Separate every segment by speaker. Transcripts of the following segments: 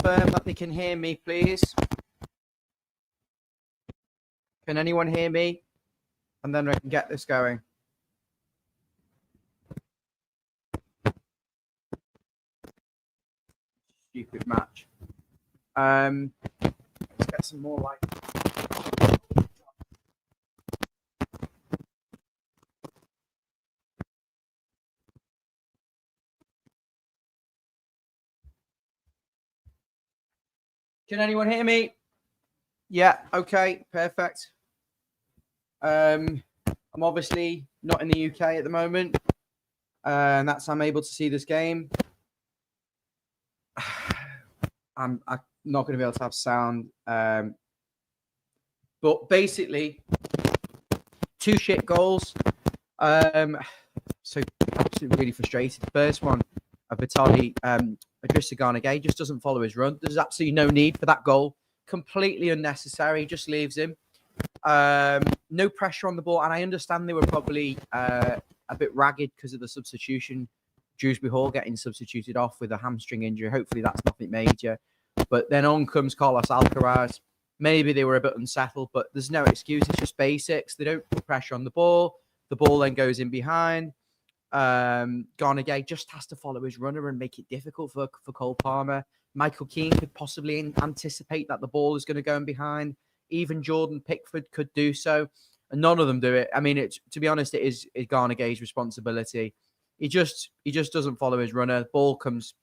Speaker 1: confirm that they can hear me, please? Can anyone hear me? And then I can get this going. Stupid match. Let's get some more light. Can anyone hear me? Yeah, okay, perfect. I'm obviously not in the UK at the moment, and that's how I'm able to see this game. I'm not going to be able to have sound. But basically, 2 shit goals. So absolutely really frustrated. The first one, Vitali Adrissa just doesn't follow his run. There's absolutely no need for that goal. Completely unnecessary. Just leaves him. No pressure on the ball. And I understand they were probably a bit ragged because of the substitution. Dewsbury Hall getting substituted off with a hamstring injury. Hopefully that's nothing major. But then on comes Carlos Alcaraz. Maybe they were a bit unsettled, but there's no excuse. It's just basics. They don't put pressure on the ball. The ball then goes in behind. Garnegay just has to follow his runner and make it difficult for Cole Palmer. Michael Keane could possibly anticipate that the ball is going to go in behind. Even Jordan Pickford could do so. And none of them do it. I mean, to be honest, it is Garnegay's responsibility. He just doesn't follow his runner. Ball comes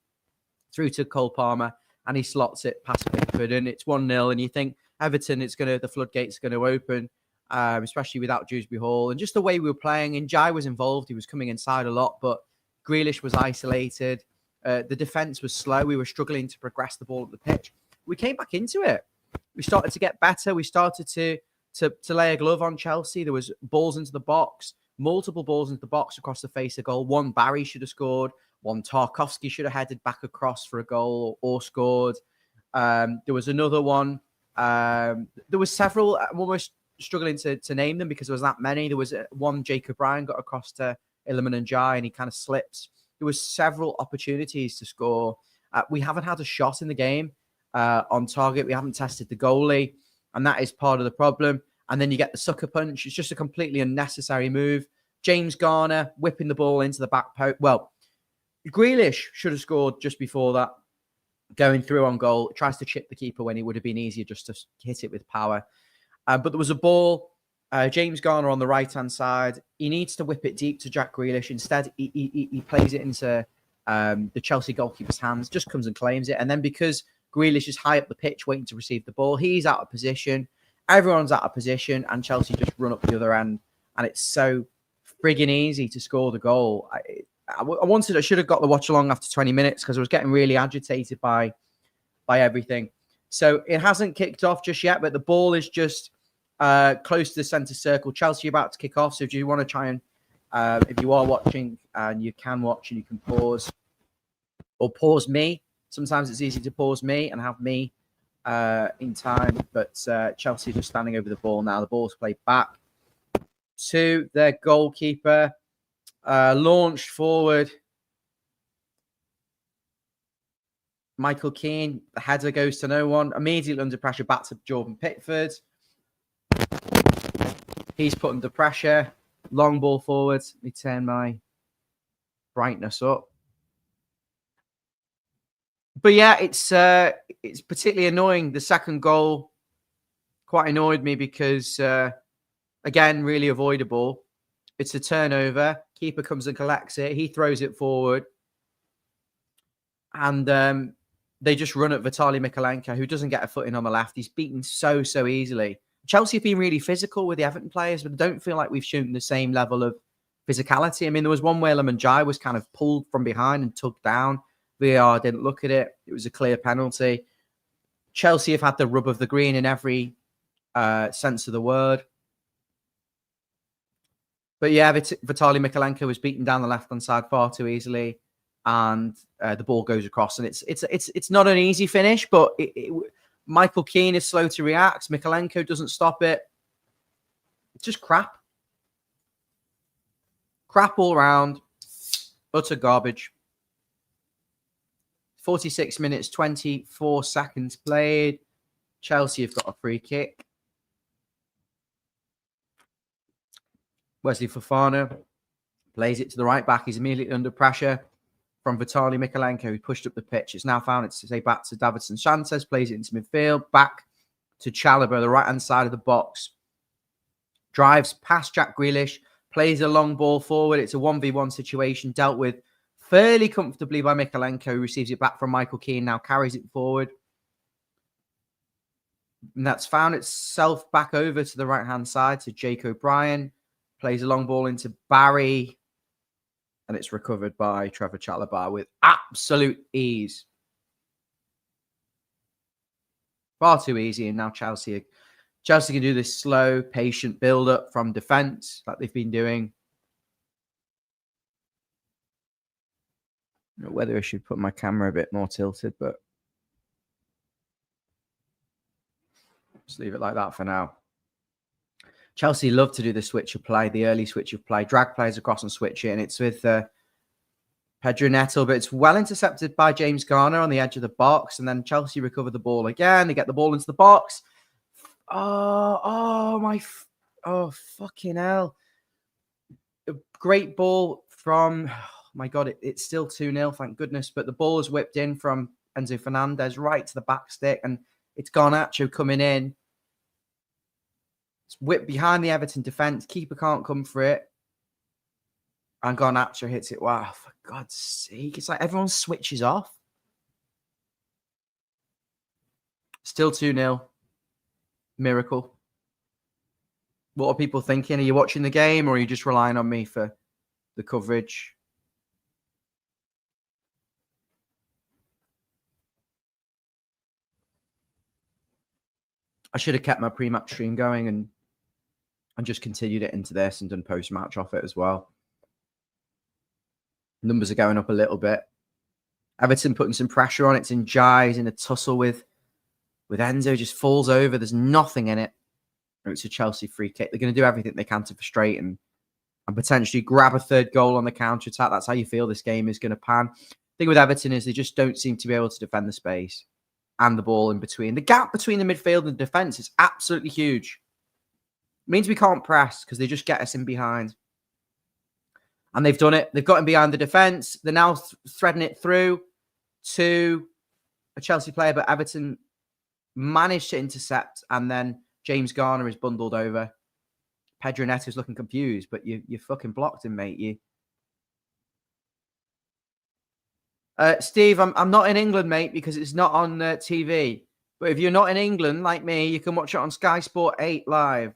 Speaker 1: through to Cole Palmer and he slots it past Pickford, and it's 1-0. And you think Everton, the floodgates are going to open, especially without Dewsbury Hall. And just the way we were playing, and Jai was involved. He was coming inside a lot, but Grealish was isolated. The defence was slow. We were struggling to progress the ball up the pitch. We came back into it. We started to get better. We started to lay a glove on Chelsea. There was balls into the box, multiple balls into the box across the face of goal. One Barry should have scored. One Tarkowski should have headed back across for a goal or scored. There was another one. There was several. I'm almost struggling to name them because there was that many. There was one Jacob Ryan got across to Illiman and Jai and he kind of slips. There was several opportunities to score. We haven't had a shot in the game on target. We haven't tested the goalie, and that is part of the problem. And then you get the sucker punch. It's just a completely unnecessary move. James Garner whipping the ball into the back post. Well, Grealish should have scored just before that, going through on goal. Tries to chip the keeper when it would have been easier just to hit it with power. But there was a ball. James Garner on the right-hand side. He needs to whip it deep to Jack Grealish. Instead, he plays it into the Chelsea goalkeeper's hands, just comes and claims it. And then because Grealish is high up the pitch waiting to receive the ball, he's out of position. Everyone's out of position, and Chelsea just run up the other end. And it's so frigging easy to score the goal. I should have got the watch along after 20 minutes because I was getting really agitated by everything. So it hasn't kicked off just yet, but the ball is just close to the centre circle. Chelsea are about to kick off. So if you want to try and, if you are watching and you can watch and you can pause or pause me. Sometimes it's easy to pause me and have me in time. But Chelsea just standing over the ball now. The ball's played back to their goalkeeper. Launched forward. Michael Keane, the header goes to no one. Immediately under pressure, back to Jordan Pickford. He's put under pressure. Long ball forward. Let me turn my brightness up. But yeah, it's particularly annoying. The second goal quite annoyed me because, again, really avoidable. It's a turnover. Keeper comes and collects it. He throws it forward. And they just run at Vitaly Mykolenko, who doesn't get a footing on the left. He's beaten so easily. Chelsea have been really physical with the Everton players, but I don't feel like we've shown the same level of physicality. I mean, there was one where Lemon-Jai was kind of pulled from behind and tugged down. VAR didn't look at it. It was a clear penalty. Chelsea have had the rub of the green in every sense of the word. But yeah, Vitaly Mykolenko was beaten down the left-hand side far too easily, and the ball goes across. And it's not an easy finish, but Michael Keane is slow to react. Mykolenko doesn't stop it. It's just crap. Crap all round. Utter garbage. 46 minutes, 24 seconds played. Chelsea have got a free kick. Wesley Fofana plays it to the right back. He's immediately under pressure from Vitaly Mykolenko, who pushed up the pitch. It's now found its way back to Davinson Sanchez, plays it into midfield, back to Chalobah, the right-hand side of the box. Drives past Jack Grealish, plays a long ball forward. It's a 1v1 situation, dealt with fairly comfortably by Mykolenko, who receives it back from Michael Keane, now carries it forward. And that's found itself back over to the right-hand side to Jake O'Brien. Plays a long ball into Barry. And it's recovered by Trevor Chalobah with absolute ease. Far too easy. And now Chelsea can do this slow, patient build-up from defence like they've been doing. I don't know whether I should put my camera a bit more tilted, but just leave it like that for now. Chelsea love to do the switch of play, the early switch of play. Drag players across and switch it. And it's with Pedro Neto, but it's well intercepted by James Garner on the edge of the box. And then Chelsea recover the ball again. They get the ball into the box. Oh, fucking hell. A great ball from, oh my God, it's still 2-0, thank goodness. But the ball is whipped in from Enzo Fernandez right to the back stick. And it's Garnacho coming in. It's whipped behind the Everton defence. Keeper can't come for it. And Garnacho hits it. Wow, for God's sake. It's like everyone switches off. Still 2-0. Miracle. What are people thinking? Are you watching the game or are you just relying on me for the coverage? I should have kept my pre-match stream going and just continued it into this and done post-match off it as well. Numbers are going up a little bit. Everton putting some pressure on. It's in Jai's in a tussle with Enzo. Just falls over. There's nothing in it. It's a Chelsea free kick. They're going to do everything they can to frustrate and potentially grab a third goal on the counter-attack. That's how you feel this game is going to pan. The thing with Everton is they just don't seem to be able to defend the space and the ball in between. The gap between the midfield and the defence is absolutely huge. It means we can't press because they just get us in behind. And they've done it. They've gotten behind the defence. They're now threading it through to a Chelsea player, but Everton managed to intercept, and then James Garner is bundled over. Pedro Neto's looking confused, but you fucking blocked him, mate. Steve, I'm not in England, mate, because it's not on TV. But if you're not in England, like me, you can watch it on Sky Sport 8 live.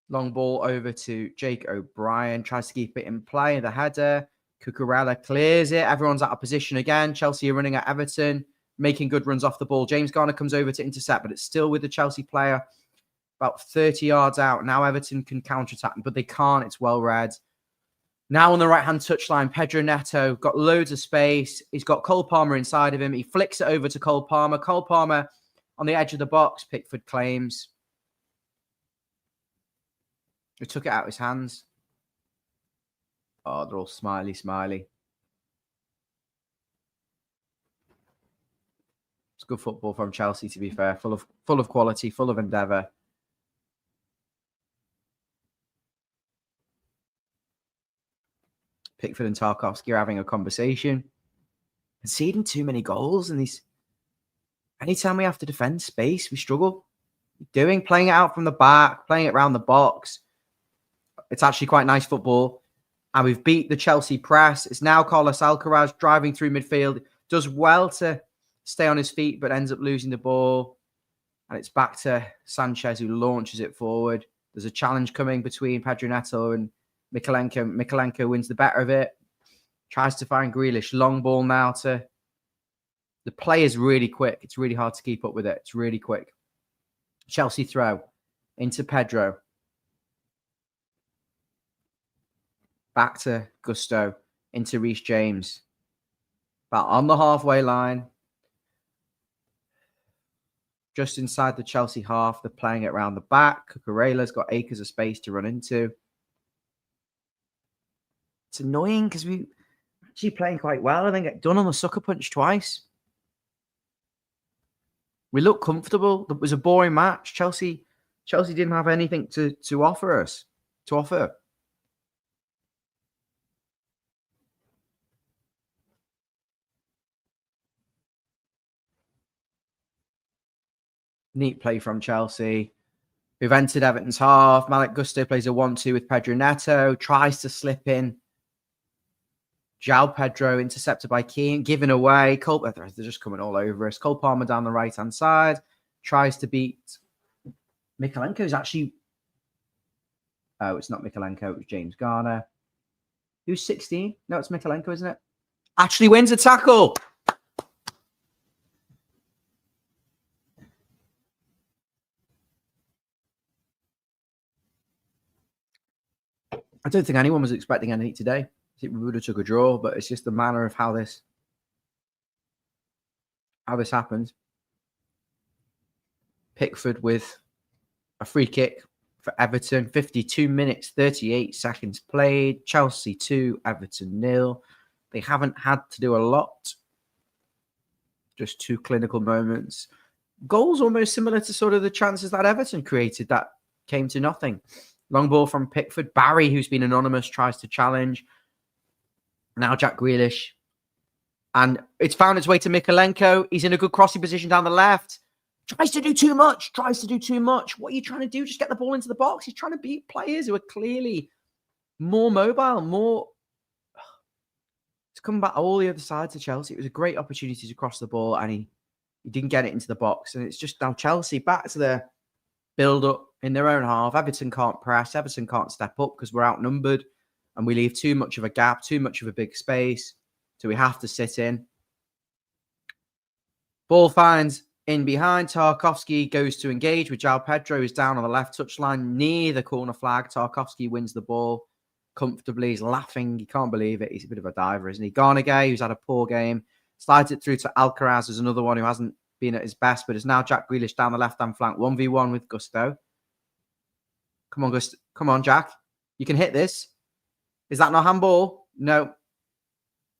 Speaker 1: Long ball over to Jake O'Brien. Tries to keep it in play. The header. Cucurella clears it. Everyone's out of position again. Chelsea are running at Everton, making good runs off the ball. James Garner comes over to intercept, but it's still with the Chelsea player about 30 yards out. Now Everton can counter-attack, but they can't. It's well read. Now on the right-hand touchline, Pedro Neto got loads of space. He's got Cole Palmer inside of him. He flicks it over to Cole Palmer. Cole Palmer on the edge of the box. Pickford claims. He took it out of his hands. Oh, they're all smiley. It's good football from Chelsea, to be fair. Full of quality, full of endeavour. Pickford and Tarkowski are having a conversation. Conceding too many goals, and these. Anytime we have to defend space, we struggle. Playing it out from the back, playing it around the box. It's actually quite nice football. And we've beat the Chelsea press. It's now Carlos Alcaraz driving through midfield. Does well to stay on his feet, but ends up losing the ball. And it's back to Sanchez, who launches it forward. There's a challenge coming between Pedro Neto and Mykolenko. Mykolenko wins the better of it. Tries to find Grealish. Long ball now to... The play is really quick. It's really hard to keep up with it. It's really quick. Chelsea throw into Pedro. Back to Gusto. Into Reece James. About on the halfway line. just inside the Chelsea half. They're playing it around the back. Cucurella's got acres of space to run into. It's annoying because we actually playing quite well and then get done on the sucker punch twice. We look comfortable. It was a boring match. Chelsea didn't have anything to offer us. Neat play from Chelsea. We've entered Everton's half. Malik Gusto plays a 1-2 with Pedro Neto. Tries to slip in. João Pedro intercepted by Keane. Given away. They're just coming all over us. Cole Palmer down the right-hand side. Tries to beat. Mikalenko's actually... Oh, it's not Mikalenko. It was James Garner. Who's 16? No, it's Mikalenko, isn't it? Actually wins a tackle. I don't think anyone was expecting anything today. I think we would have took a draw, but it's just the manner of how this happened. Pickford with a free kick for Everton. 52 minutes, 38 seconds played. Chelsea 2, Everton 0. They haven't had to do a lot. Just 2 clinical moments. Goals almost similar to sort of the chances that Everton created that came to nothing. Long ball from Pickford. Barry, who's been anonymous, tries to challenge. Now Jack Grealish. And it's found its way to Mikalenko. He's in a good crossing position down the left. Tries to do too much. What are you trying to do? Just get the ball into the box. He's trying to beat players who are clearly more mobile, It's come back all the other side to Chelsea. It was a great opportunity to cross the ball, and he didn't get it into the box. And it's just now Chelsea back to their build-up in their own half. Everton can't press. Everton can't step up because we're outnumbered, and we leave too much of a gap, too much of a big space. So we have to sit in. Ball finds in behind. Tarkowski goes to engage with João Pedro, who's down on the left touchline near the corner flag. Tarkowski wins the ball comfortably. He's laughing. He can't believe it. He's a bit of a diver, isn't he? Garnagay, who's had a poor game, slides it through to Alcaraz, who's another one who hasn't been at his best, but is now Jack Grealish down the left-hand flank. 1v1 with Gusto. Come on, Gusto. Come on, Jack. You can hit this. Is that not handball? No.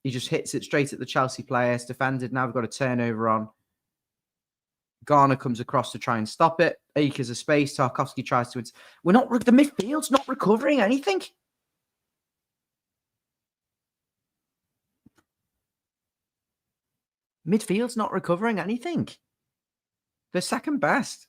Speaker 1: He just hits it straight at the Chelsea player. It's defended. Now we've got a turnover on. Garner comes across to try and stop it. Acres of space. Tarkowski tries to... The midfield's not recovering anything. Midfield's not recovering anything. They're second best.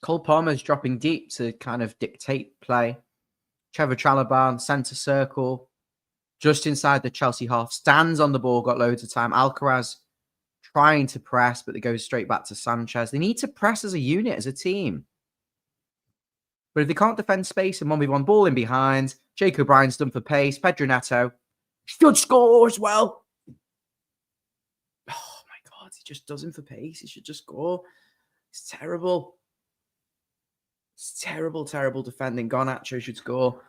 Speaker 1: Cole Palmer's dropping deep to kind of dictate play. Trevor Chalobah, centre circle, just inside the Chelsea half, stands on the ball, got loads of time. Alcaraz trying to press, but it goes straight back to Sanchez. They need to press as a unit, as a team. But if they can't defend space and 1v1 ball in behind, Jake O'Brien's done for pace. Pedro Neto should score as well. Oh my God, he just doesn't for pace. He should just score. It's terrible. It's terrible, terrible defending. Garnacho should score.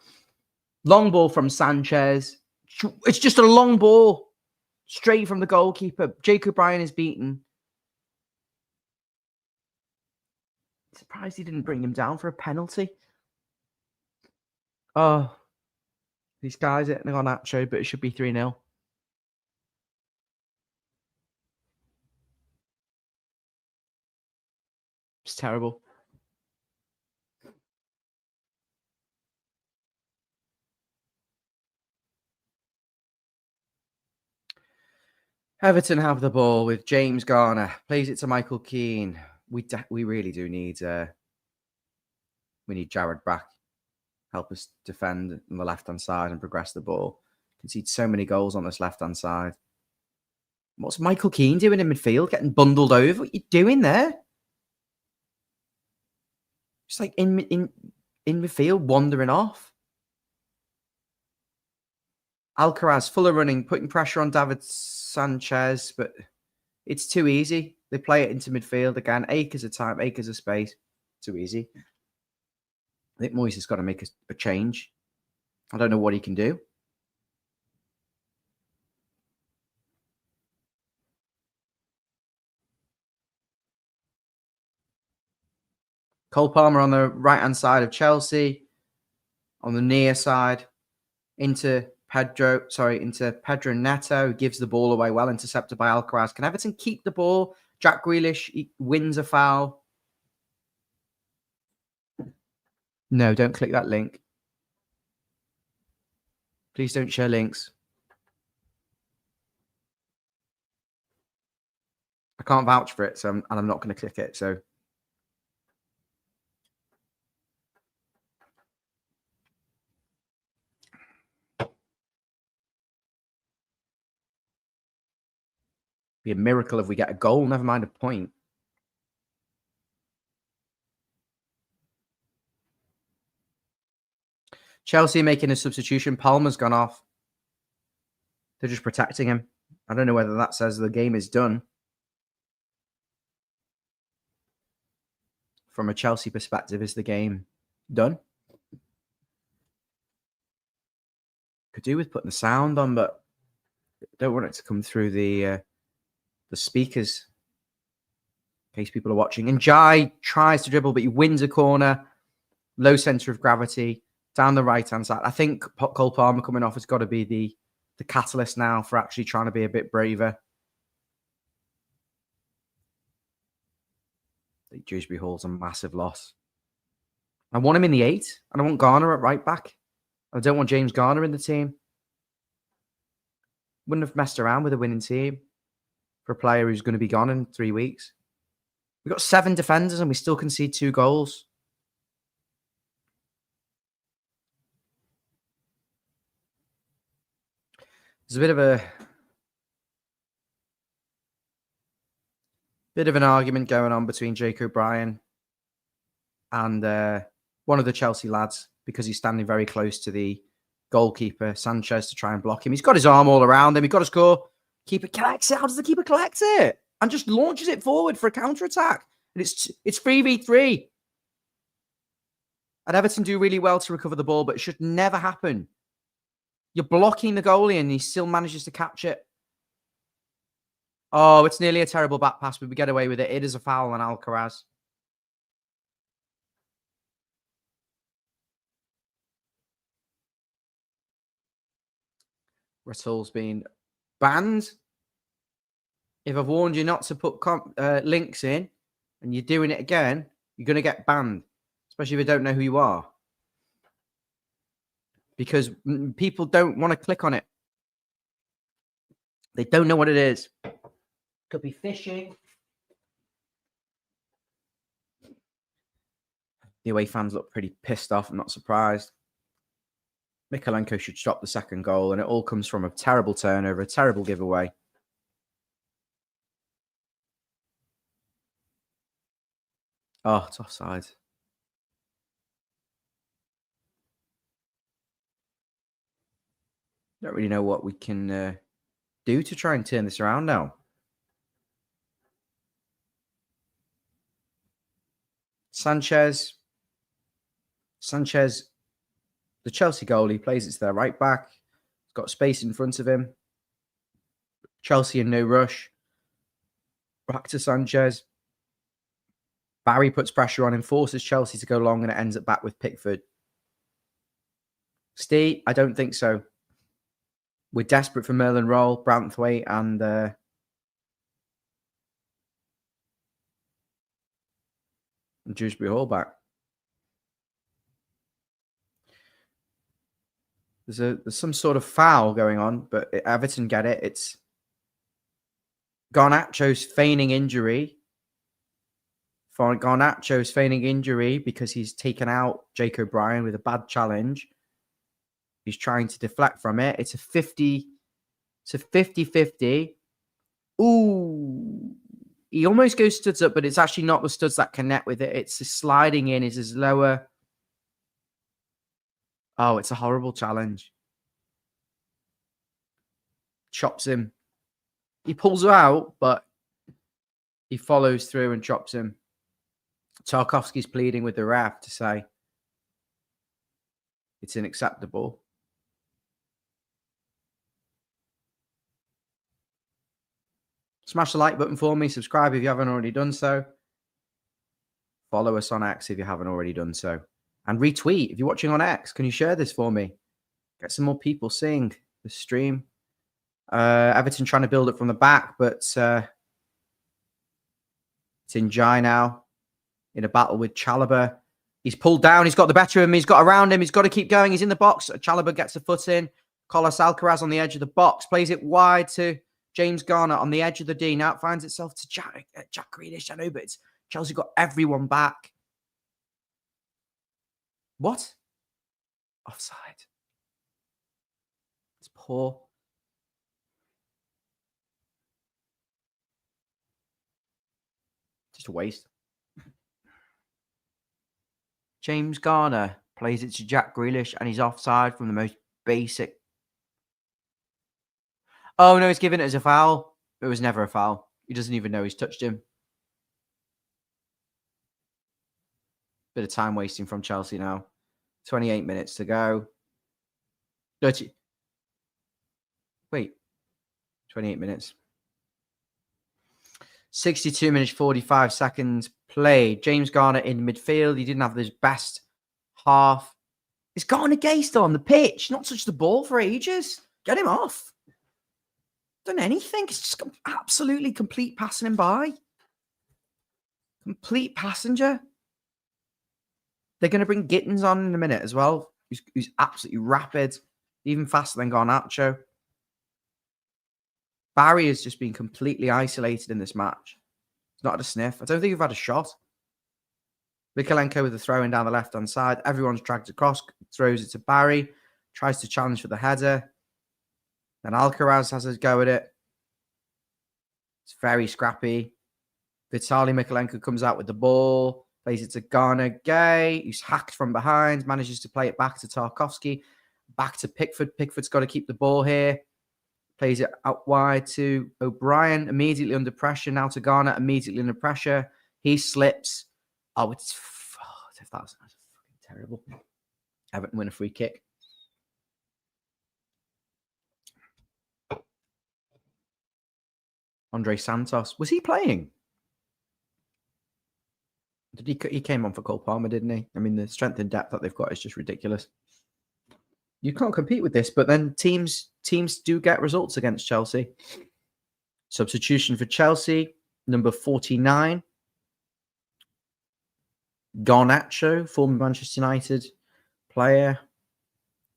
Speaker 1: Long ball from Sanchez. It's just a long ball. Straight from the goalkeeper. Jake O'Brien is beaten. Surprised he didn't bring him down for a penalty. Oh. These guys hitting Garnacho, but it should be 3-0. It's terrible. Everton have the ball with James Garner. Plays it to Michael Keane. We really do need... we need Jared back. Help us defend on the left-hand side and progress the ball. Concede so many goals on this left-hand side. What's Michael Keane doing in midfield? Getting bundled over? What are you doing there? Just like in midfield, wandering off. Alcaraz, full of running, putting pressure on David Sanchez, but it's too easy. They play it into midfield again. Acres of time, acres of space. too easy. I think Moyes has got to make a change. I don't know what he can do. Cole Palmer on the right-hand side of Chelsea. On the near side, into Pedro Neto, gives the ball away, well intercepted by Alcaraz. Can Everton keep the ball? Jack Grealish wins a foul. No, don't click that link. Please don't share links. I can't vouch for it, and I'm not going to click it. So be a miracle if we get a goal, never mind a point. Chelsea making a substitution. Palmer's gone off. They're just protecting him. I don't know whether that says the game is done. From a Chelsea perspective, is the game done? Could do with putting the sound on, but I don't want it to come through the speakers in case people are watching. And Jai tries to dribble, but he wins a corner. Low centre of gravity down the right-hand side. I think Cole Palmer coming off has got to be the catalyst now for actually trying to be a bit braver. Dewsbury Hall's a massive loss. I want him in the 8, and I want Garner at right back. I don't want James Garner in the team. Wouldn't have messed around with a winning team for a player who's going to be gone in 3 weeks. We've got 7 defenders, and we still concede 2 goals. There's a bit of an argument going on between Jake O'Brien and one of the Chelsea lads because he's standing very close to the goalkeeper, Sanchez, to try and block him. He's got his arm all around him. He's got to score. Keeper collects it. How does the keeper collect it? And just launches it forward for a counter-attack. And it's 3v3. And Everton do really well to recover the ball, but it should never happen. You're blocking the goalie and he still manages to catch it. Oh, it's nearly a terrible back pass, but we get away with it. It is a foul on Alcaraz. Rasul's been banned. If I've warned you not to put links in and you're doing it again, you're going to get banned, especially if you don't know who you are. Because people don't want to click on it. They don't know what it is. Could be phishing. The away fans look pretty pissed off. I'm not surprised. Mykolenko should stop the second goal, and it all comes from a terrible turnover, a terrible giveaway. Oh, it's offside. Don't really know what we can do to try and turn this around now. Sanchez, the Chelsea goalie, plays it to their right back. He's got space in front of him. Chelsea in no rush. Back to Sanchez. Barry puts pressure on him, forces Chelsea to go long, and it ends up back with Pickford. Steve, I don't think so. We're desperate for Merlin Roll, Branthwaite, and Dewsbury Hall back. There's some sort of foul going on, but Everton get it. It's Garnacho's feigning injury. Garnacho's feigning injury because he's taken out Jake O'Brien with a bad challenge. He's trying to deflect from it. It's a 50-50. Ooh. He almost goes studs up, but it's actually not the studs that connect with it. It's the sliding in. It's his lower. Oh, it's a horrible challenge. Chops him. He pulls her out, but he follows through and chops him. Tarkowski's pleading with the ref to say it's unacceptable. Smash the like button for me. Subscribe if you haven't already done so. Follow us on X if you haven't already done so. And retweet if you're watching on X. Can you share this for me? Get some more people seeing the stream. Everton trying to build it from the back, but it's in Jai now in a battle with Chalobah. He's pulled down. He's got the better of him. He's got around him. He's got to keep going. He's in the box. Chalobah gets a foot in. Carlos Alcaraz on the edge of the box. Plays it wide to James Garner on the edge of the D. Now it finds itself to Jack Grealish. I know, but it's Chelsea got everyone back. What? Offside. It's poor. Just a waste. James Garner plays it to Jack Grealish and he's offside from the most basic. Oh, no, he's giving it as a foul. It was never a foul. He doesn't even know he's touched him. Bit of time wasting from Chelsea now. 28 minutes to go. 30. Wait. 28 minutes. 62 minutes, 45 seconds played. James Garner in midfield. He didn't have his best half. He's Garner Gay still on the pitch. Not touched the ball for ages. Get him off. Done anything. It's just absolutely complete passing him by. Complete passenger. They're going to bring Gittins on in a minute as well. He's absolutely rapid. Even faster than Garnacho. Barry has just been completely isolated in this match. He's not had a sniff. I don't think we've had a shot. Mikalenko with the throw in down the left-hand side. Everyone's dragged across. Throws it to Barry. Tries to challenge for the header. Then Alcaraz has a go at it. It's very scrappy. Vitaly Mikalenko comes out with the ball. Plays it to Garner Gay. He's hacked from behind. Manages to play it back to Tarkowski. Back to Pickford. Pickford's got to keep the ball here. Plays it out wide to O'Brien. Immediately under pressure. Now to Garner. Immediately under pressure. He slips. Oh, that's fucking terrible. Everton win a free kick. Andre Santos. Was he playing? He came on for Cole Palmer, didn't he? I mean, the strength and depth that they've got is just ridiculous. You can't compete with this, but then teams do get results against Chelsea. Substitution for Chelsea, number 49. Garnacho, former Manchester United player,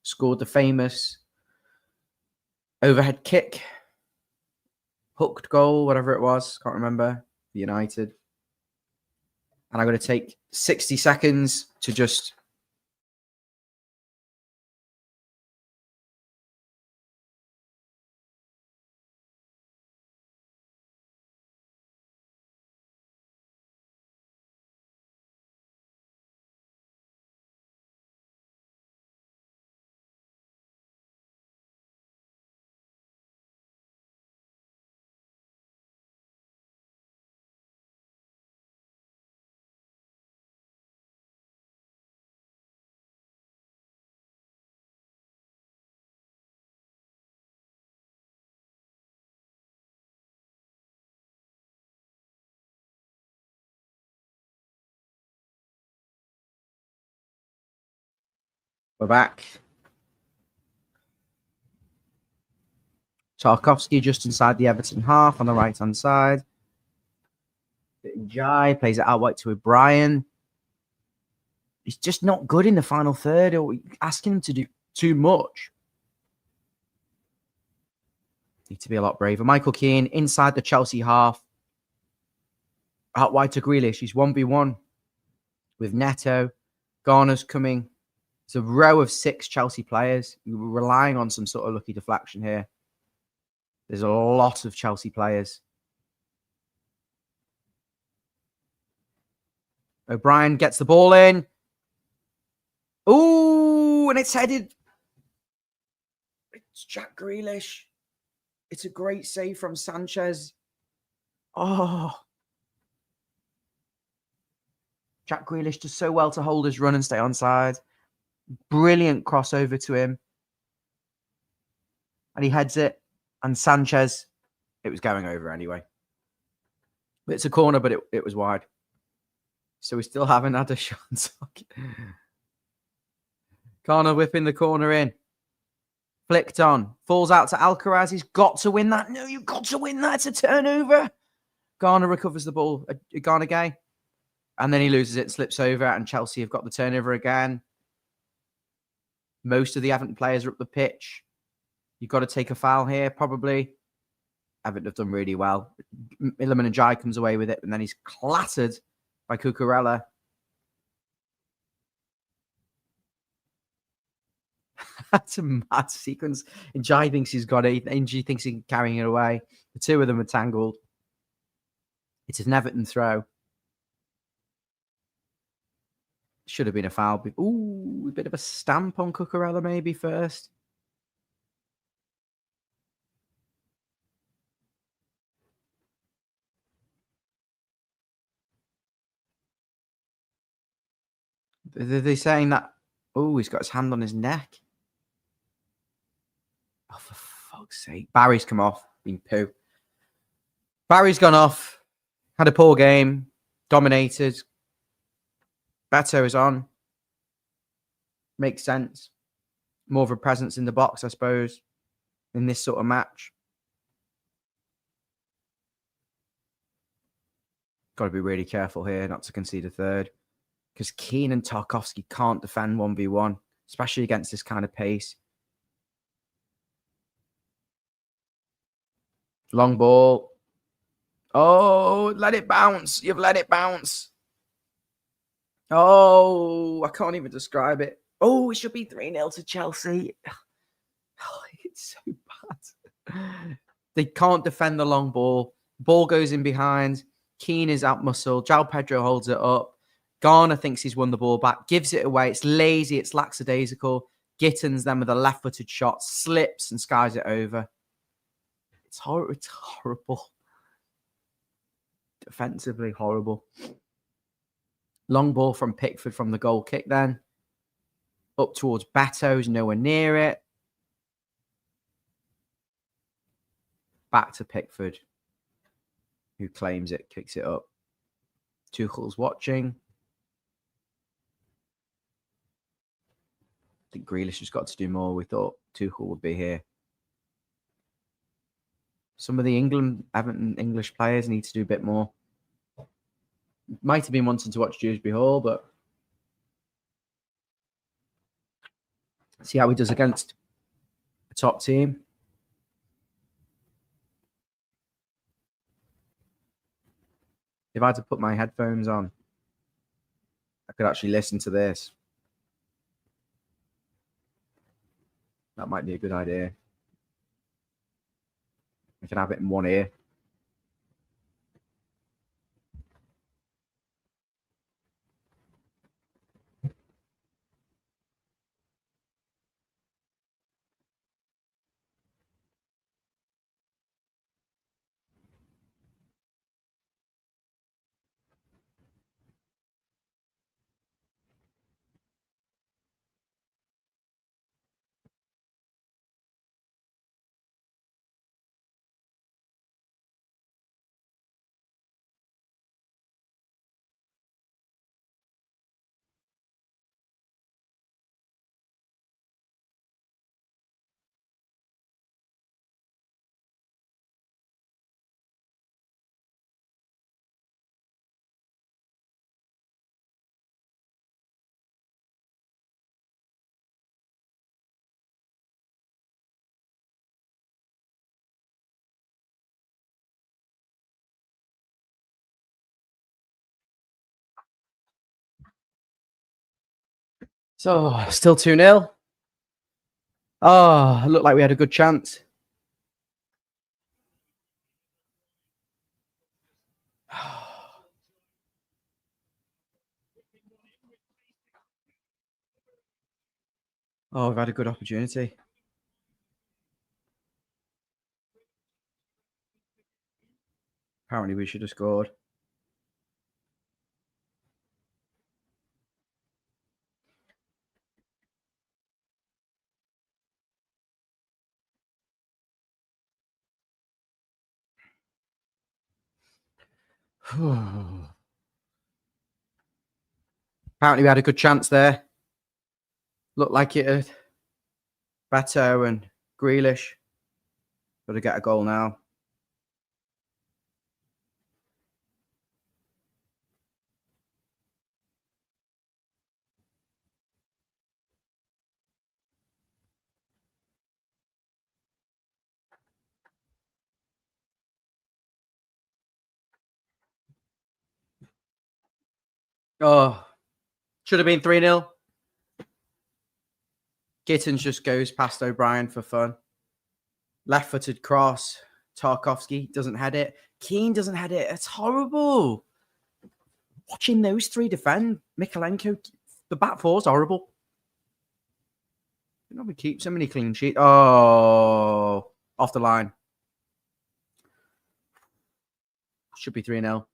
Speaker 1: scored the famous overhead kick, hooked goal, whatever it was, can't remember, for United. And I'm going to take 60 seconds to just... We're back. Tarkowski just inside the Everton half on the right-hand side. Jai plays it out wide to O'Brien. He's just not good in the final third, or asking him to do too much. Need to be a lot braver. Michael Keane inside the Chelsea half. Out wide to Grealish. He's 1v1 with Neto. Garner's coming. It's a row of 6 Chelsea players. We were relying on some sort of lucky deflection here. There's a lot of Chelsea players. O'Brien gets the ball in. Ooh, and it's headed. It's Jack Grealish. It's a great save from Sanchez. Oh. Jack Grealish does so well to hold his run and stay onside. Brilliant crossover to him. And he heads it. And Sanchez, it was going over anyway. It's a corner, but it was wide. So we still haven't had a shot on target. Garner whipping the corner in. Flicked on. Falls out to Alcaraz. He's got to win that. No, you've got to win that. It's a turnover. Garner recovers the ball. Garner Gay. And then he loses it, slips over, and Chelsea have got the turnover again. Most of the Everton players are up the pitch. You've got to take a foul here, probably. Everton have done really well. Milliman Njai comes away with it, and then he's clattered by Cucurella. That's a mad sequence. Njai thinks he's got it. Njai thinks he's carrying it away. The two of them are tangled. It's an Everton throw. Should have been a foul. Ooh, a bit of a stamp on Cucurella maybe first. Are they saying that? Oh, he's got his hand on his neck. Oh, for fuck's sake. Barry's come off. Been poo. Barry's gone off. Had a poor game. Dominated. Beto is on. Makes sense. More of a presence in the box, I suppose, in this sort of match. Got to be really careful here not to concede a third. Because Keane and Tarkowski can't defend 1v1, especially against this kind of pace. Long ball. Oh, let it bounce. You've let it bounce. Oh, I can't even describe it. Oh, it should be 3-0 to Chelsea. Oh, it's so bad. They can't defend the long ball. Ball goes in behind. Keane is out muscle. João Pedro holds it up. Garner thinks he's won the ball back. Gives it away. It's lazy. It's lackadaisical. Gittins then with a left-footed shot. Slips and skies it over. It's horrible. It's horrible. Defensively horrible. Long ball from Pickford from the goal kick then. Up towards Beto's, nowhere near it. Back to Pickford, who claims it, kicks it up. Tuchel's watching. I think Grealish has got to do more. We thought Tuchel would be here. Some of the Everton English players need to do a bit more. Might have been wanting to watch Dewsbury Hall, but see how he does against a top team. If I had to put my headphones on, I could actually listen to this. That might be a good idea. I can have it in one ear. So, still 2-0. Oh, it looked like we had a good chance. Oh, we've had a good opportunity. Apparently, we should have scored. Apparently, we had a good chance there. Looked like it had Beto and Grealish. Got to get a goal now. Oh, should have been 3-0. Gittins just goes past O'Brien for fun. Left-footed cross. Tarkovsky doesn't head it. Keane doesn't head it. It's horrible. Watching those three defend, Mikalenko, the back four's horrible. We keep so many clean sheets. Oh, off the line. Should be 3-0.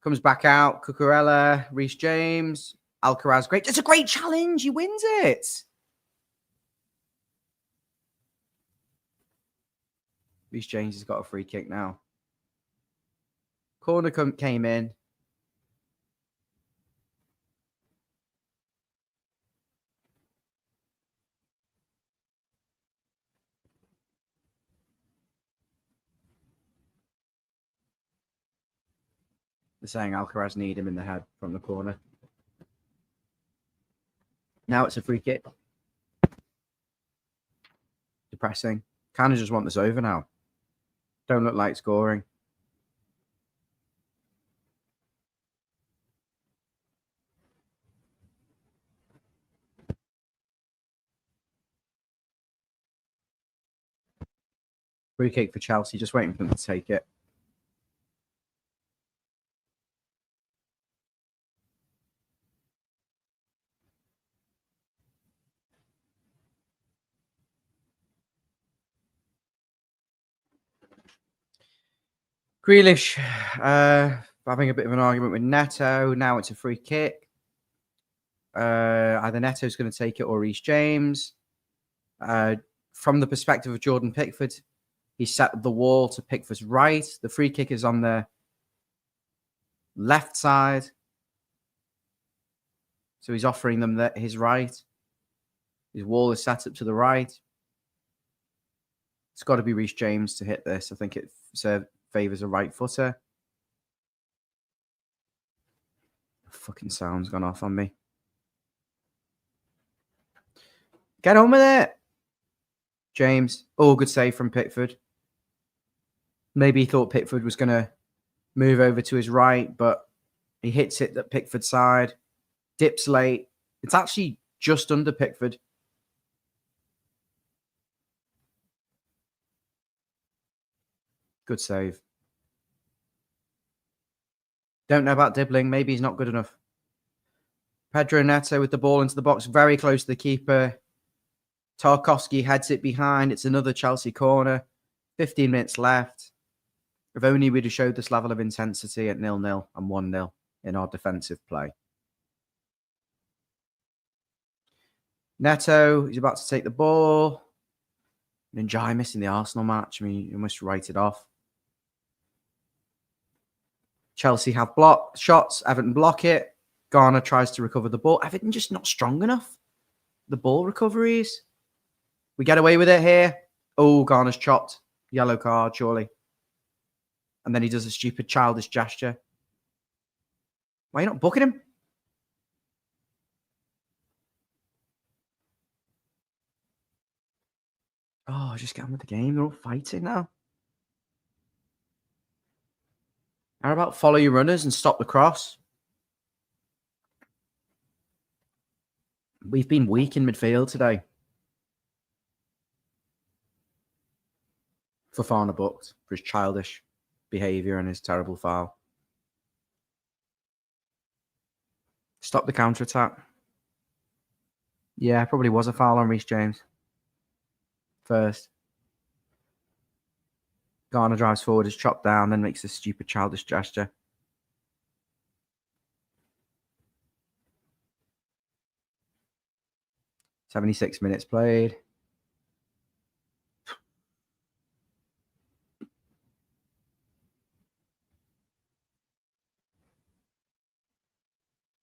Speaker 1: Comes back out. Cucurella, Reece James, Alcaraz. Great. It's a great challenge. He wins it. Reece James has got a free kick now. Corner came in. They're saying Alcaraz need him in the head from the corner. Now it's a free kick. Depressing. Kind of just want this over now. Don't look like scoring. Free kick for Chelsea. Just waiting for them to take it. Grealish having a bit of an argument with Neto. Now it's a free kick. Either Neto's going to take it or Reece James. From the perspective of Jordan Pickford, he set the wall to Pickford's right. The free kick is on the left side. So he's offering them his right. His wall is set up to the right. It's got to be Reece James to hit this. I think it favours a right footer. Fucking sound's gone off on me. Get on with it. James. Oh, good save from Pickford. Maybe he thought Pickford was going to move over to his right, but he hits it at Pickford's side. Dips late. It's actually just under Pickford. Good save. Don't know about Dibbling. Maybe he's not good enough. Pedro Neto with the ball into the box, very close to the keeper. Tarkovsky heads it behind. It's another Chelsea corner. 15 minutes left. If only we'd have showed this level of intensity at 0-0 and 1-0 in our defensive play. Neto, he's about to take the ball. Njai missing the Arsenal match. I mean, you must write it off. Chelsea have block shots. Everton block it. Garner tries to recover the ball. Everton just not strong enough. The ball recoveries. We get away with it here. Oh, Garner's chopped. Yellow card, surely. And then he does a stupid childish gesture. Why are you not booking him? Oh, just get on with the game. They're all fighting now. How about follow your runners and stop the cross? We've been weak in midfield today. Fofana booked for his childish behaviour and his terrible foul. Stop the counter-attack. Yeah, probably was a foul on Reece James. First. Garner drives forward, is chopped down, then makes a stupid childish gesture. "76 minutes played.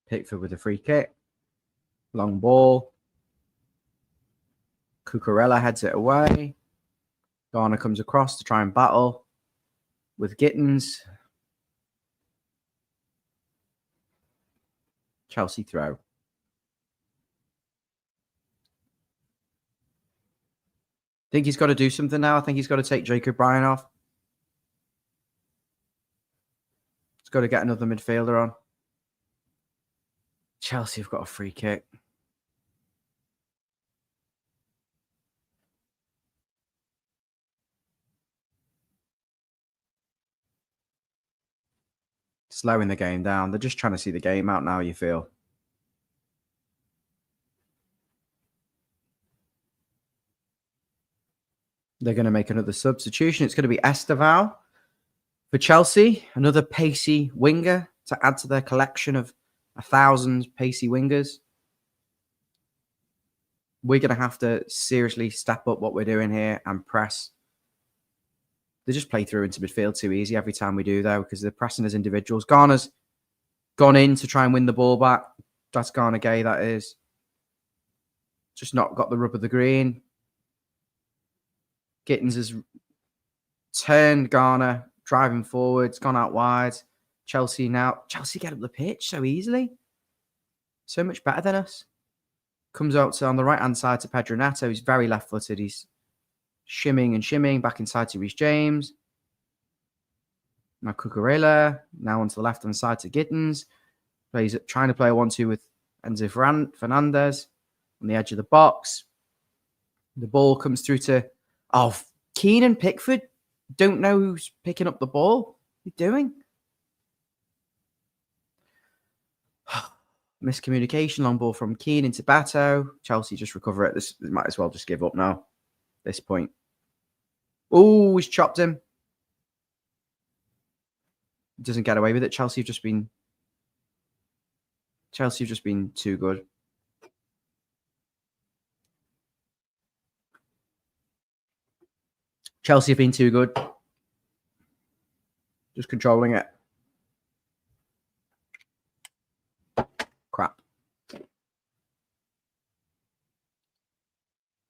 Speaker 1: Pickford with a free kick. Long ball. Cucurella heads it away. Garner comes across to try and battle with Gittins. Chelsea throw. Think he's got to do something now. I think he's got to take Jacob Bryan off. He's got to get another midfielder on. Chelsea have got a free kick. Slowing the game down. They're just trying to see the game out now, you feel. They're going to make another substitution. It's going to be Esteval for Chelsea. Another pacey winger to add to their collection of 1,000 pacey wingers. We're going to have to seriously step up what we're doing here and press. They just play through into midfield too easy every time we do, though, because they're pressing as individuals. Garner's gone in to try and win the ball back. That's Garner Gay, that is. Just not got the rub of the green. Gittins has turned Garner, driving forwards, gone out wide. Chelsea now. Chelsea get up the pitch so easily. So much better than us. Comes out to on the right-hand side to Pedro Neto. He's very left-footed. He's shimming and shimming back inside to Reece James. Now Cucurella. Now onto the left-hand side to Gittins. Plays trying to play a 1-2 with Enzo Fernandez on the edge of the box. The ball comes through to Keane and Pickford. Don't know who's picking up the ball. What are you doing? Miscommunication. Long ball from Keane into Bato. Chelsea just recover it. This might as well just give up now. At this point. Oh, he's chopped him. Doesn't get away with it. Chelsea have just been too good. Chelsea have been too good. Just controlling it. Crap. We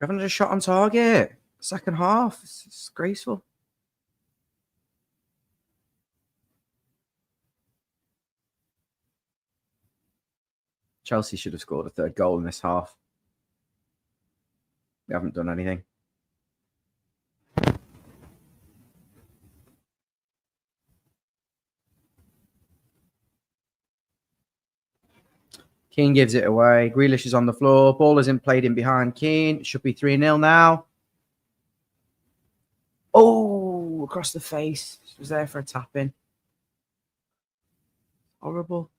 Speaker 1: haven't had a shot on target. Second half. It's disgraceful. Chelsea should have scored a third goal in this half. We haven't done anything. Keane gives it away. Grealish is on the floor. Ball isn't played in behind Keane. It should be 3-0 now. Oh, across the face. It was there for a tap-in. Horrible.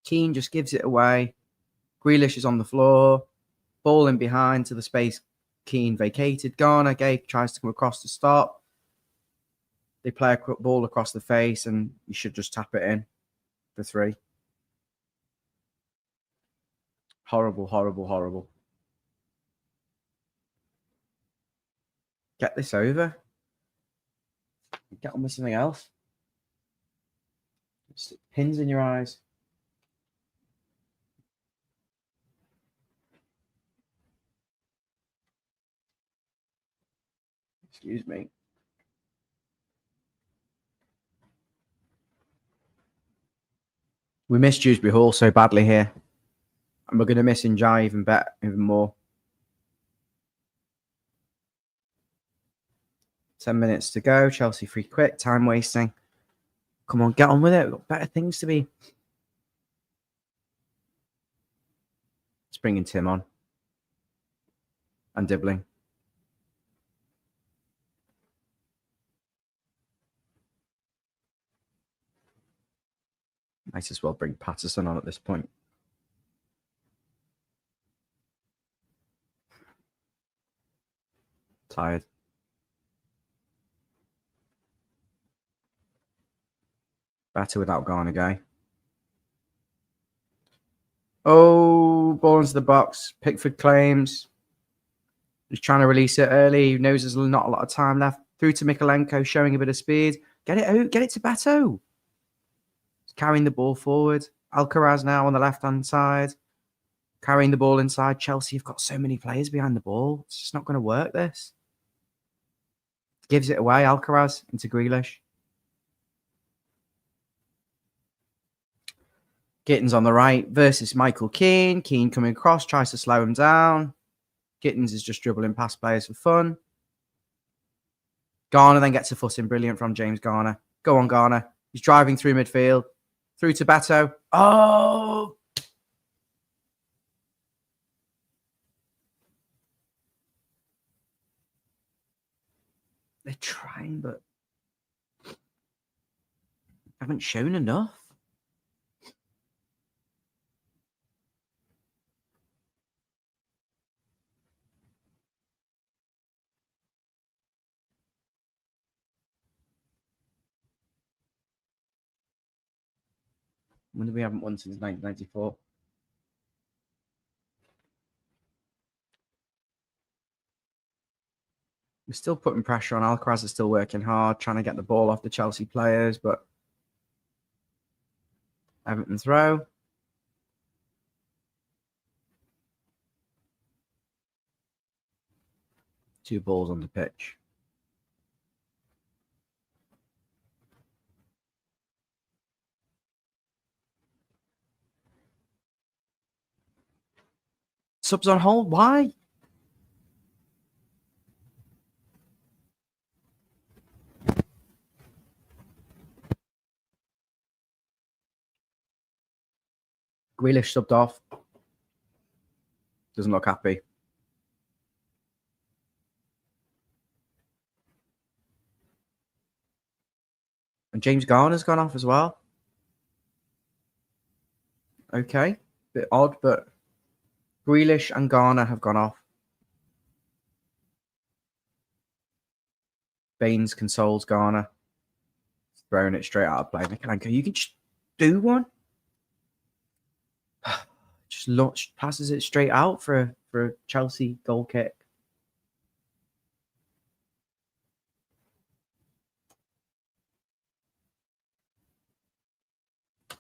Speaker 1: Keane just gives it away. Grealish is on the floor. Ball in behind to the space Keane vacated. Garner Gay tries to come across to stop. They play a ball across the face and you should just tap it in for 3. Horrible, horrible, horrible. Get this over. Get on with something else. Stick pins in your eyes. Excuse me. We missed Dewsbury Hall so badly here. And we're going to miss Njai even more. 10 minutes to go. Chelsea free quick. Time wasting. Come on, get on with it. We've got better things to be. It's bringing Tim on. And Dibbling. Might as well bring Patterson on at this point. Tired. Better without Garner Gay. Oh, ball into the box. Pickford claims. He's trying to release it early. He knows there's not a lot of time left. Through to Mikalenko, showing a bit of speed. Get it out. Get it to Bato. carrying the ball forward. Alcaraz now on the left-hand side, carrying the ball inside. Chelsea have got so many players behind the ball. It's just not going to work, this. Gives it away, Alcaraz into Grealish. Gittins on the right versus Michael Keane. Keane coming across, tries to slow him down. Gittins is just dribbling past players for fun. Garner then gets a foot in. Brilliant from James Garner. Go on, Garner. He's driving through midfield. Through to Beto. Oh! They're trying, but haven't shown enough. When we haven't won since 1994. We're still putting pressure on. Alcaraz is still working hard, trying to get the ball off the Chelsea players, but Everton throw. Two balls on the pitch. Subs on hold. Why? Grealish subbed off. Doesn't look happy. And James Garner's gone off as well. Okay. Bit odd, but Grealish and Garner have gone off. Baines consoles Garner. Throwing it straight out of play. You can just do one. Just passes it straight out for a Chelsea goal kick.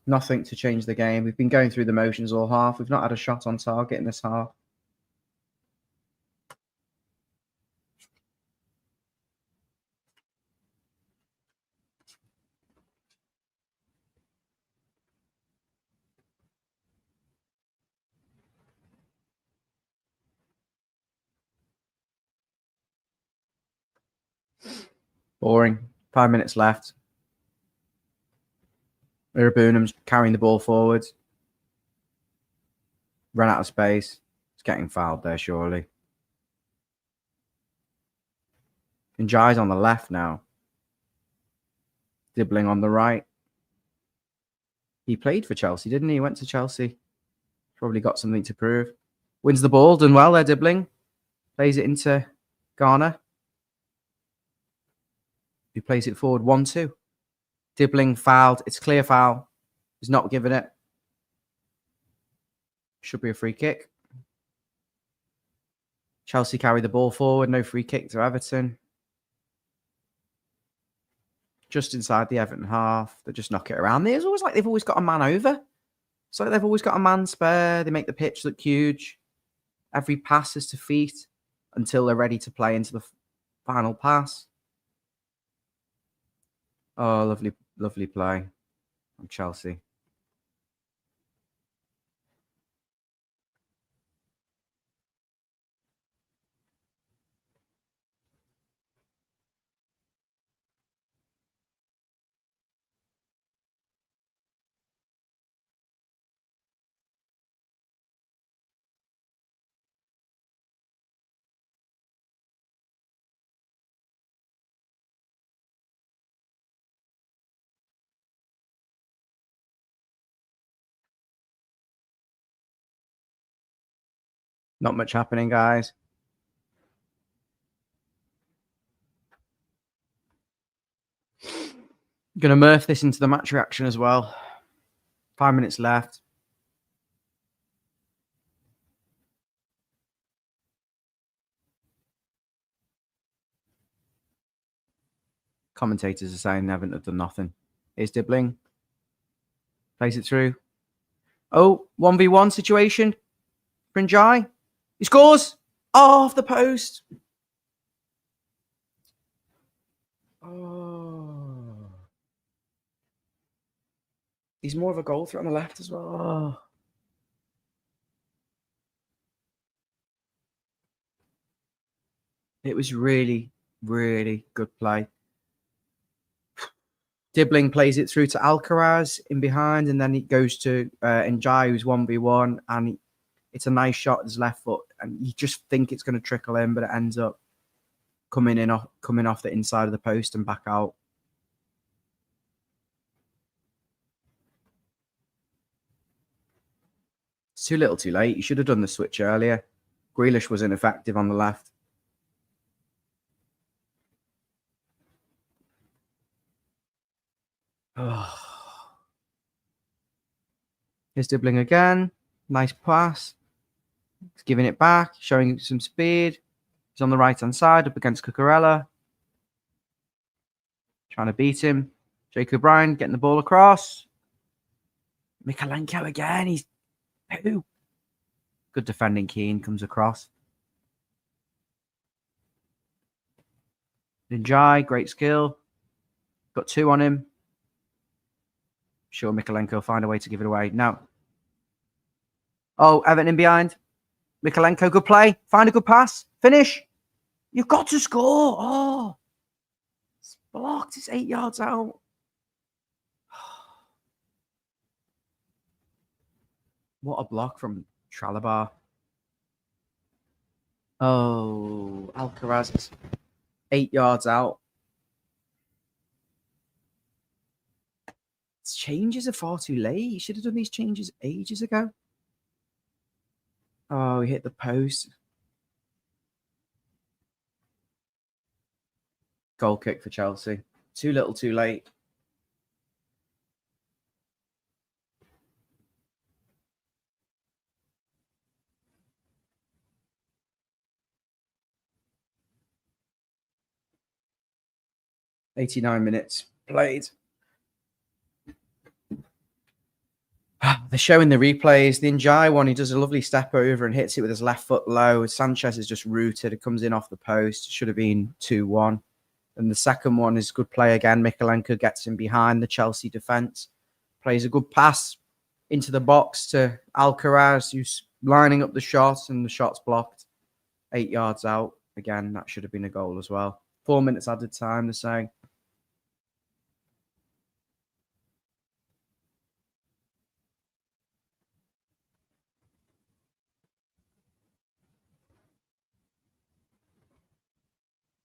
Speaker 1: Nothing to change the game. We've been going through the motions all half. We've not had a shot on target in this half. Boring. 5 minutes left. Irabunum's carrying the ball forward. Ran out of space. It's getting fouled there, surely. Njai's on the left now. Dibbling on the right. He played for Chelsea, didn't he? He went to Chelsea. Probably got something to prove. Wins the ball. Done well there, Dibbling. Plays it into Garner. He plays it forward 1-2. Dibbling fouled. It's clear foul. He's not given it. Should be a free kick. Chelsea carry the ball forward. No free kick to Everton. Just inside the Everton half. They just knock it around. It's always like they've always got a man over. It's like they've always got a man spare. They make the pitch look huge. Every pass is to feet until they're ready to play into the final pass. Oh, lovely, lovely play from Chelsea. Not much happening, guys. Going to murph this into the match reaction as well. 5 minutes left. Commentators are saying they haven't done nothing. Here's Dibbling. Plays it through. Oh, 1v1 situation. Prinjai. He scores. Oh, off the post. Oh. He's more of a goal threat on the left as well. Oh. It was really, really good play. Dibbling plays it through to Alcaraz in behind, and then it goes to Njai, who's 1v1, and it's a nice shot with his left foot, and you just think it's going to trickle in, but it ends up coming off the inside of the post and back out. It's too little too late. You should have done the switch earlier. Grealish was ineffective on the left. Oh. Here's Dibbling again. Nice pass. He's giving it back, showing some speed. He's on the right-hand side up against Cucurella. Trying to beat him. Jacob Bryan getting the ball across. Mikalenko again. He's poo. Good defending. Keane comes across. Njai, great skill. Got 2 on him. Sure, Mikalenko will find a way to give it away. No. Oh, Everton in behind. Mikalenko, good play. Find a good pass. Finish. You've got to score. Oh. It's blocked. It's 8 yards out. What a block from Tralabar. Oh, Alcaraz is 8 yards out. Changes are far too late. You should have done these changes ages ago. Oh, he hit the post. Goal kick for Chelsea. Too little, too late. "89 minutes played." They're showing the replays. The Njai one, he does a lovely step over and hits it with his left foot low. Sanchez is just rooted. It comes in off the post. Should have been 2-1. And the second one is good play again. Mikalenko gets him behind the Chelsea defence. Plays a good pass into the box to Alcaraz, who's lining up the shot, and the shot's blocked. 8 yards out. Again, that should have been a goal as well. 4 minutes added time, they're saying.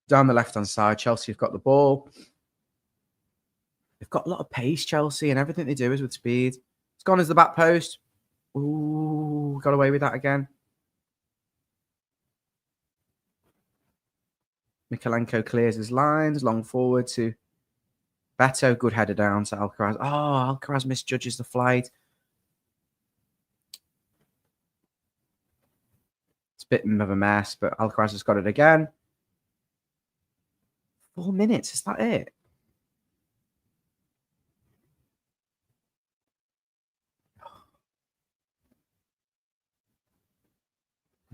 Speaker 1: Down the left-hand side, Chelsea have got the ball. They've got a lot of pace, Chelsea, and everything they do is with speed. It's gone as the back post. Ooh, got away with that again. Mikalenko clears his lines, long forward to Beto. Good header down to Alcaraz. Oh, Alcaraz misjudges the flight. It's a bit of a mess, but Alcaraz has got it again. 4 minutes, is that it?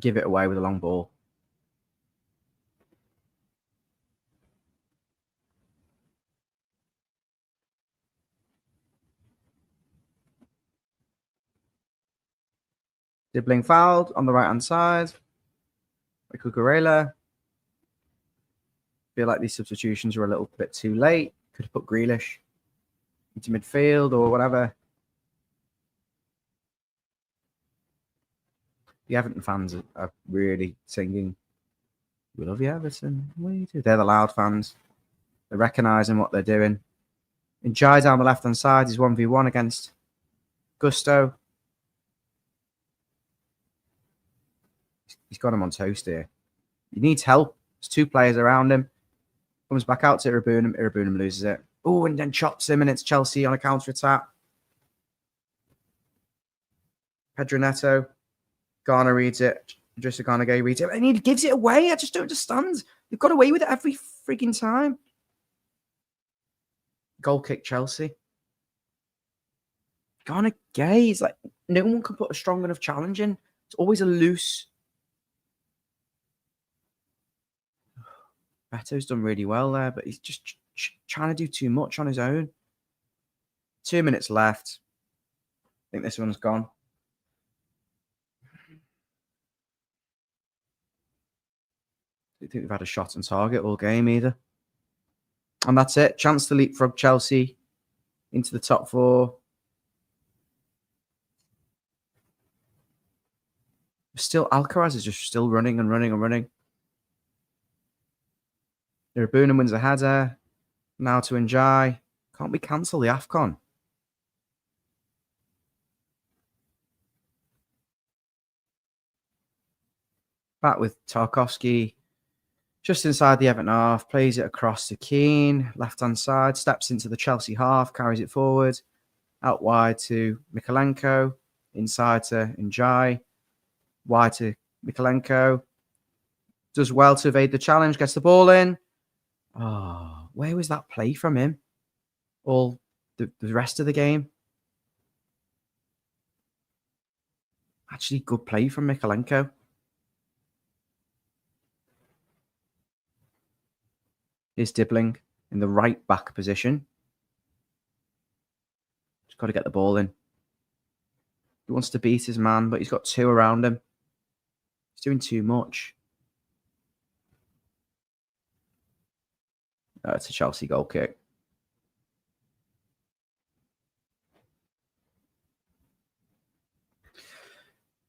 Speaker 1: Give it away with a long ball. Dibbling fouled on the right-hand side by Cucurella. Feel like these substitutions were a little bit too late. Could have put Grealish into midfield or whatever. The Everton fans are really singing, "We love you, Everton. We do." They're the loud fans. They're recognising what they're doing. Njai down the left-hand side is 1v1 against Gusto. He's got him on toast here. He needs help. There's 2 players around him. Comes back out to Irabunum. Irabunum loses it. Oh, and then chops him, and it's Chelsea on a counter-attack. Pedro Neto. Garner reads it. Idrissa Gana Gueye reads it. And he gives it away. I just don't understand. They've got away with it every freaking time. Goal kick Chelsea. Garner Gay is like no one can put a strong enough challenge in. It's always a loose. Beto's done really well there, but he's just trying to do too much on his own. 2 minutes left. I think this one's gone. I don't think they've had a shot on target all game either. And that's it. Chance to leapfrog Chelsea into the top four. Still, Alcaraz is just still running and running and running. Irabuna wins a header. Now to Njai. Can't we cancel the AFCON? Back with Tarkovsky. Just inside the Everton half. Plays it across to Keane. Left-hand side. Steps into the Chelsea half. Carries it forward. Out wide to Mikolenko. Inside to Njai. Wide to Mikolenko. Does well to evade the challenge. Gets the ball in. Oh, where was that play from him? All the rest of the game. Actually, good play from Mikolenko. Is Dibbling in the right back position. Just got to get the ball in. He wants to beat his man, but he's got two around him. He's doing too much. Oh, it's a Chelsea goal kick.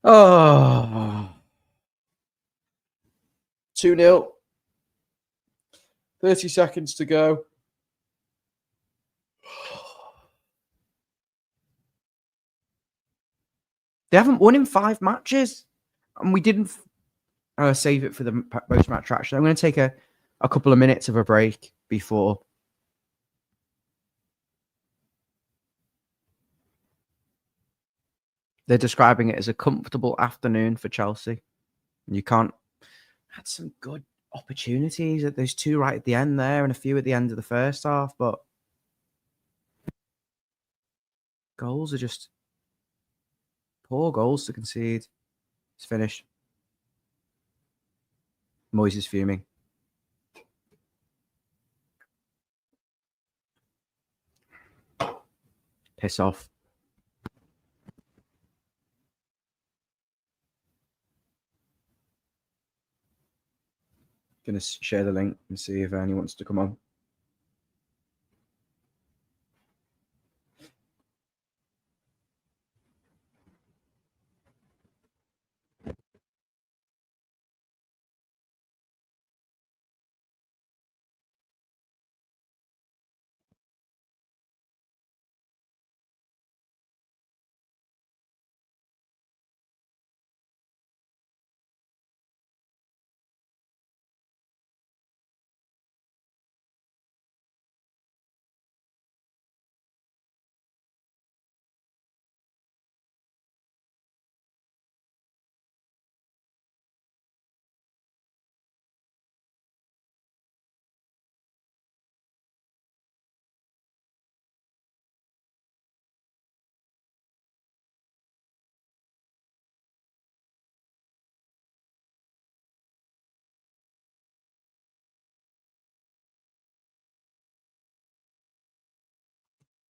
Speaker 1: Oh. 2-0. 30 seconds to go. They haven't won in 5 matches. And we didn't save it for the post-match reaction. I'm going to take a couple of minutes of a break before. They're describing it as a comfortable afternoon for Chelsea. You can't... Had some good opportunities. There's 2 right at the end there and a few at the end of the first half, but goals are just poor goals to concede. It's finished. Moyes is fuming. Piss off. Gonna share the link and see if anyone wants to come on.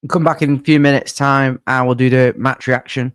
Speaker 1: Come back in a few minutes' time and we'll do the match reaction.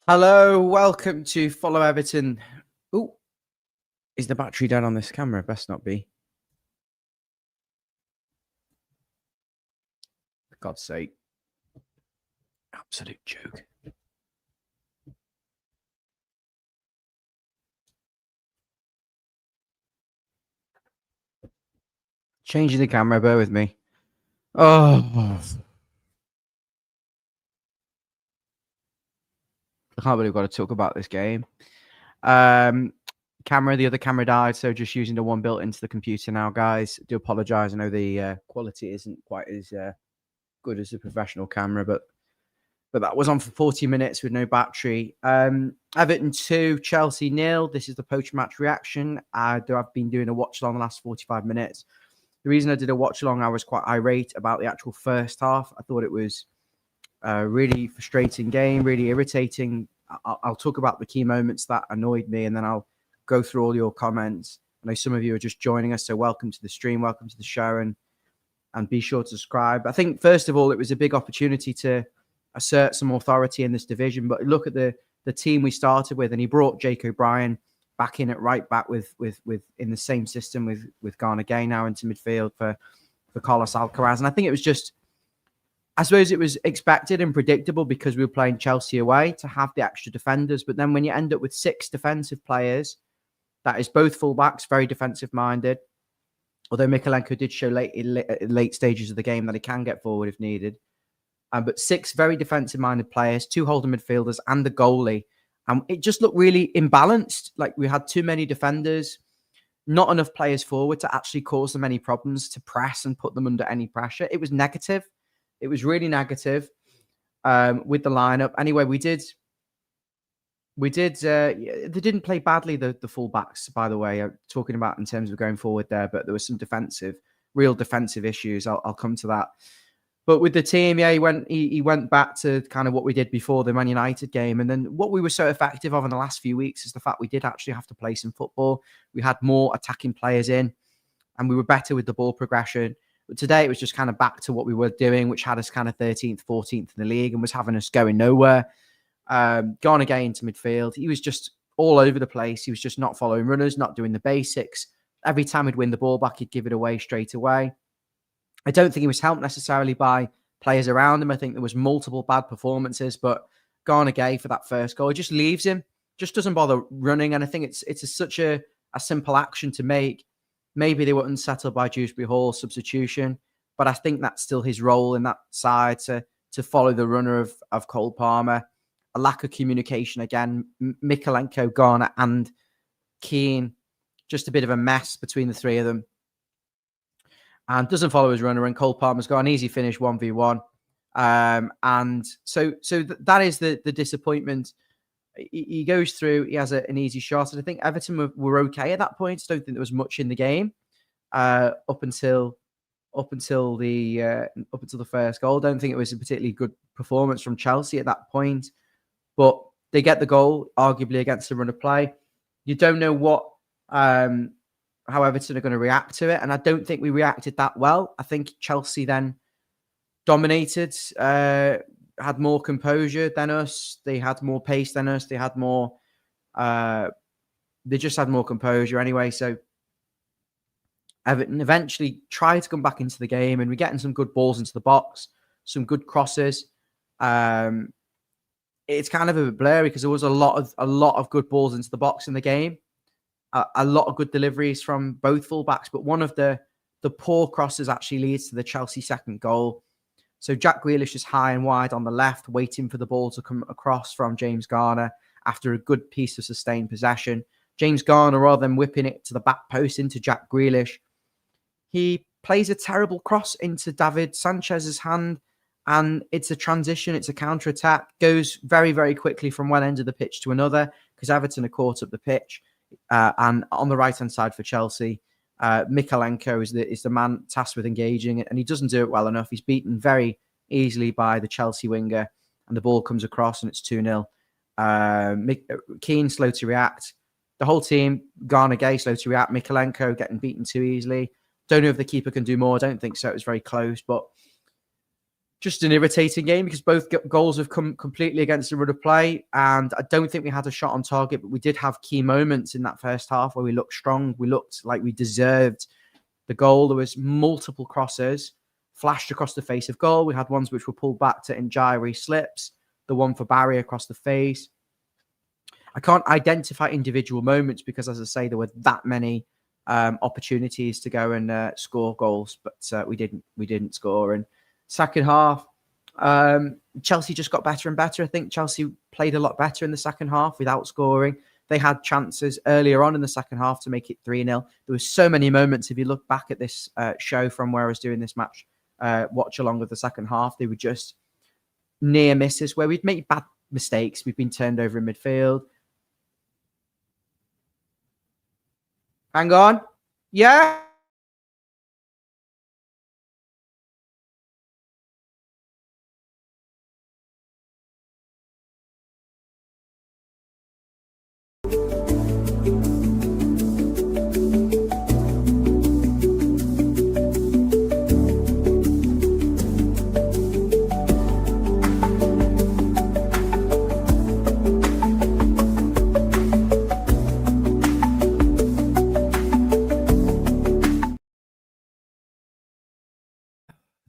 Speaker 1: Hello, welcome to Follow Everton. Oh, is the battery down on this camera? Best not be. For God's sake. Absolute joke. Changing the camera, bear with me. Oh, I can't believe I've got to talk about this game. The other camera died, so just using the one built into the computer now, guys. Do apologize. I know the quality isn't quite as good as a professional camera, but that was on for 40 minutes with no battery. Everton 2, Chelsea 0. This is the post-match reaction. I've been doing a watch-along the last 45 minutes. The reason I did a watch-along, I was quite irate about the actual first half. I thought it was a really frustrating game, really irritating. I'll talk about the key moments that annoyed me, and then I'll go through all your comments. I know some of you are just joining us, so welcome to the stream, welcome to the show, and be sure to subscribe. I think, first of all, it was a big opportunity to assert some authority in this division. But look at the team we started with, and he brought Jake O'Brien back in at right back with in the same system with Garner Gay now into midfield for Carlos Alcaraz. And I think it was just, I suppose it was expected and predictable because we were playing Chelsea away to have the extra defenders. But then when you end up with 6 defensive players, that is both fullbacks, very defensive minded. Although Mikalenko did show late stages of the game that he can get forward if needed. But 6 very defensive-minded players, 2 holding midfielders, and the goalie. And it just looked really imbalanced. Like we had too many defenders, not enough players forward to actually cause them any problems, to press and put them under any pressure. It was negative. It was really negative with the lineup. Anyway, they didn't play badly, the fullbacks, by the way, talking about in terms of going forward there, but there was some real defensive issues. I'll come to that. But with the team, yeah, he went back to kind of what we did before the Man United game. And then what we were so effective of in the last few weeks is the fact we did actually have to play some football. We had more attacking players in, and we were better with the ball progression. But today it was just kind of back to what we were doing, which had us kind of 13th, 14th in the league and was having us going nowhere. Gone again to midfield. He was just all over the place. He was just not following runners, not doing the basics. Every time he'd win the ball back, he'd give it away straight away. I don't think he was helped necessarily by players around him. I think there was multiple bad performances, but Garner Gay for that first goal, it just leaves him, just doesn't bother running. And I think it's such a simple action to make. Maybe they were unsettled by Dewsbury Hall's substitution, but I think that's still his role in that side to follow the runner of Cole Palmer. A lack of communication again. Mikalenko, Garner, and Keane, just a bit of a mess between the three of them. And doesn't follow his runner, and Cole Palmer's got an easy finish 1v1. And so that is the disappointment. He goes through, he has an easy shot. And I think Everton were okay at that point. I don't think there was much in the game up until the first goal. I don't think it was a particularly good performance from Chelsea at that point. But they get the goal, arguably against the run of play. You don't know how Everton are going to react to it. And I don't think we reacted that well. I think Chelsea then dominated, had more composure than us. They had more pace than us. They just had more composure anyway. So Everton eventually tried to come back into the game, and we're getting some good balls into the box, some good crosses. It's kind of a bit blurry because there was a lot of good balls into the box in the game. A lot of good deliveries from both fullbacks, but one of the poor crosses actually leads to the Chelsea second goal. So Jack Grealish is high and wide on the left, waiting for the ball to come across from James Garner after a good piece of sustained possession. James Garner, rather than whipping it to the back post into Jack Grealish, he plays a terrible cross into David Sanchez's hand, and it's a transition, it's a counter-attack, goes very, very quickly from one end of the pitch to another because Everton are caught up the pitch. And on the right-hand side for Chelsea, Mikalenko is the man tasked with engaging it, and he doesn't do it well enough. He's beaten very easily by the Chelsea winger, and the ball comes across, and it's 2-0. Keane slow to react. The whole team, Garner Gay slow to react. Mikalenko getting beaten too easily. Don't know if the keeper can do more. I don't think so. It was very close, but just an irritating game because both goals have come completely against the run of play. And I don't think we had a shot on target, but we did have key moments in that first half where we looked strong. We looked like we deserved the goal. There was multiple crosses flashed across the face of goal. We had ones which were pulled back to Njai where he slips. The one for Barry across the face. I can't identify individual moments because, as I say, there were that many opportunities to go and score goals, but we didn't score. And second half, Chelsea just got better and better. I think Chelsea played a lot better in the second half without scoring. They had chances earlier on in the second half to make it 3-0. There were so many moments. If you look back at this show from where I was doing this match, watch along with the second half, they were just near misses where we'd make bad mistakes. We've been turned over in midfield. Hang on. Yeah.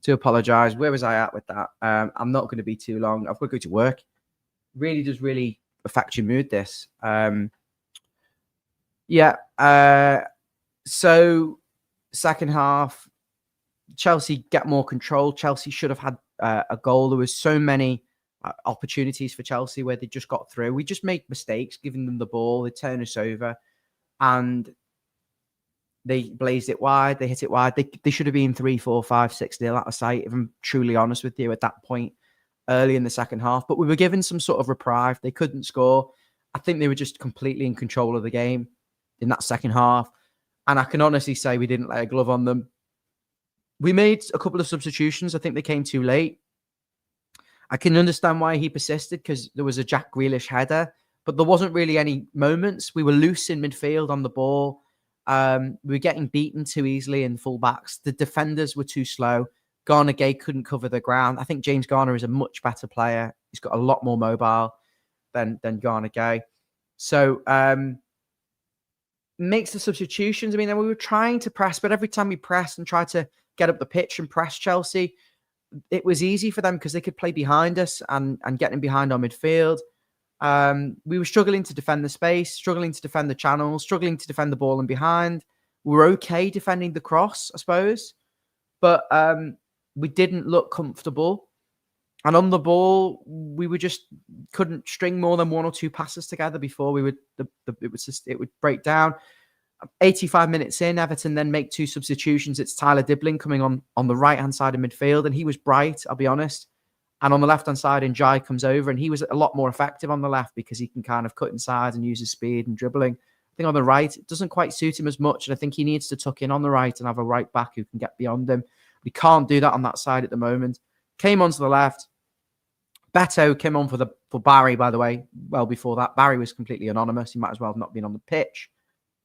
Speaker 1: To apologize. Where was I at with that? I'm not going to be too long. I've got to go to work. Really does really affect your mood, this. So second half, Chelsea get more control. Chelsea should have had a goal. There was so many opportunities for Chelsea where they just got through. We just made mistakes, giving them the ball. They turn us over and they blazed it wide. They hit it wide. They should have been 3-4, 5-6-0 out of sight, if I'm truly honest with you, at that point early in the second half. But we were given some sort of reprieve. They couldn't score. I think they were just completely in control of the game in that second half. And I can honestly say we didn't lay a glove on them. We made a couple of substitutions. I think they came too late. I can understand why he persisted because there was a Jack Grealish header, but there wasn't really any moments. We were loose in midfield on the ball. We were getting beaten too easily in fullbacks. The defenders were too slow. Garner Gay couldn't cover the ground. I think James Garner is a much better player. He's got a lot more mobile than Garner Gay. So makes the substitutions. I mean, we were trying to press, but every time we pressed and tried to get up the pitch and press Chelsea, it was easy for them because they could play behind us and get in behind our midfield. We were struggling to defend the space, struggling to defend the channels, struggling to defend the ball and behind. We were okay defending the cross, I suppose, but we didn't look comfortable. And on the ball, we were just couldn't string more than one or two passes together before we would it would break down. 85 minutes in, Everton then make two substitutions. It's Tyler Dibling coming on the right-hand side of midfield, and he was bright, I'll be honest. And on the left-hand side, Njai comes over, and he was a lot more effective on the left because he can kind of cut inside and use his speed and dribbling. I think on the right, it doesn't quite suit him as much, and I think he needs to tuck in on the right and have a right back who can get beyond him. We can't do that on that side at the moment. Came onto the left. Beto came on for Barry, by the way. Well, before that, Barry was completely anonymous. He might as well have not been on the pitch.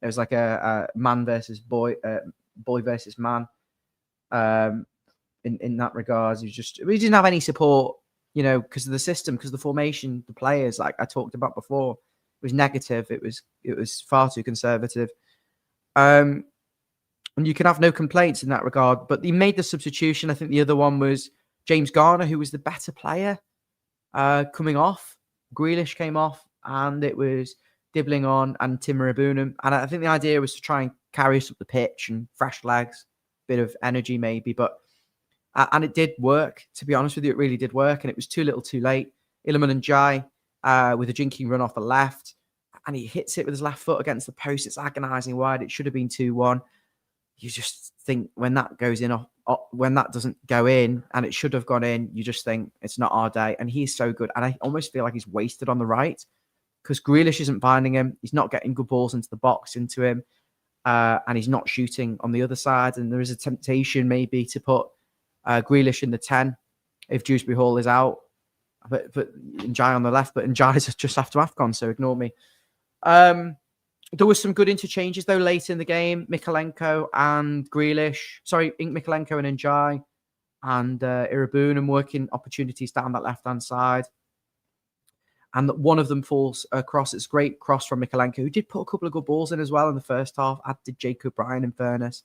Speaker 1: It was like a man versus boy, boy versus man. In that regard, we didn't have any support, because of the system, because of the formation, the players, like I talked about before, it was negative. It was far too conservative. And you can have no complaints in that regard. But he made the substitution. I think the other one was James Garner, who was the better player coming off. Grealish came off, and it was Dibling on and Timur Abunum. And I think the idea was to try and carry us up the pitch and fresh legs, bit of energy maybe. But and it did work, to be honest with you. It really did work. And it was too little too late. Iliman Njai with a jinking run off the left. And he hits it with his left foot against the post. It's agonizing wide. It should have been 2-1. You just think when that goes in, when that doesn't go in, and it should have gone in, you just think it's not our day. And he's so good. And I almost feel like he's wasted on the right because Grealish isn't finding him. He's not getting good balls into the box, into him. And he's not shooting on the other side. And there is a temptation maybe to put Grealish in the 10 if Dewsbury Hall is out. But Njai on the left. But Njai's just after AFCON, so ignore me. There was some good interchanges, though, late in the game. Mikolenko and Grealish. Sorry, Mikolenko and Njai. and Irabun working opportunities down that left-hand side. And one of them falls across. It's a great cross from Mikalenko, who did put a couple of good balls in as well in the first half, as did Jacob Bryan, in fairness.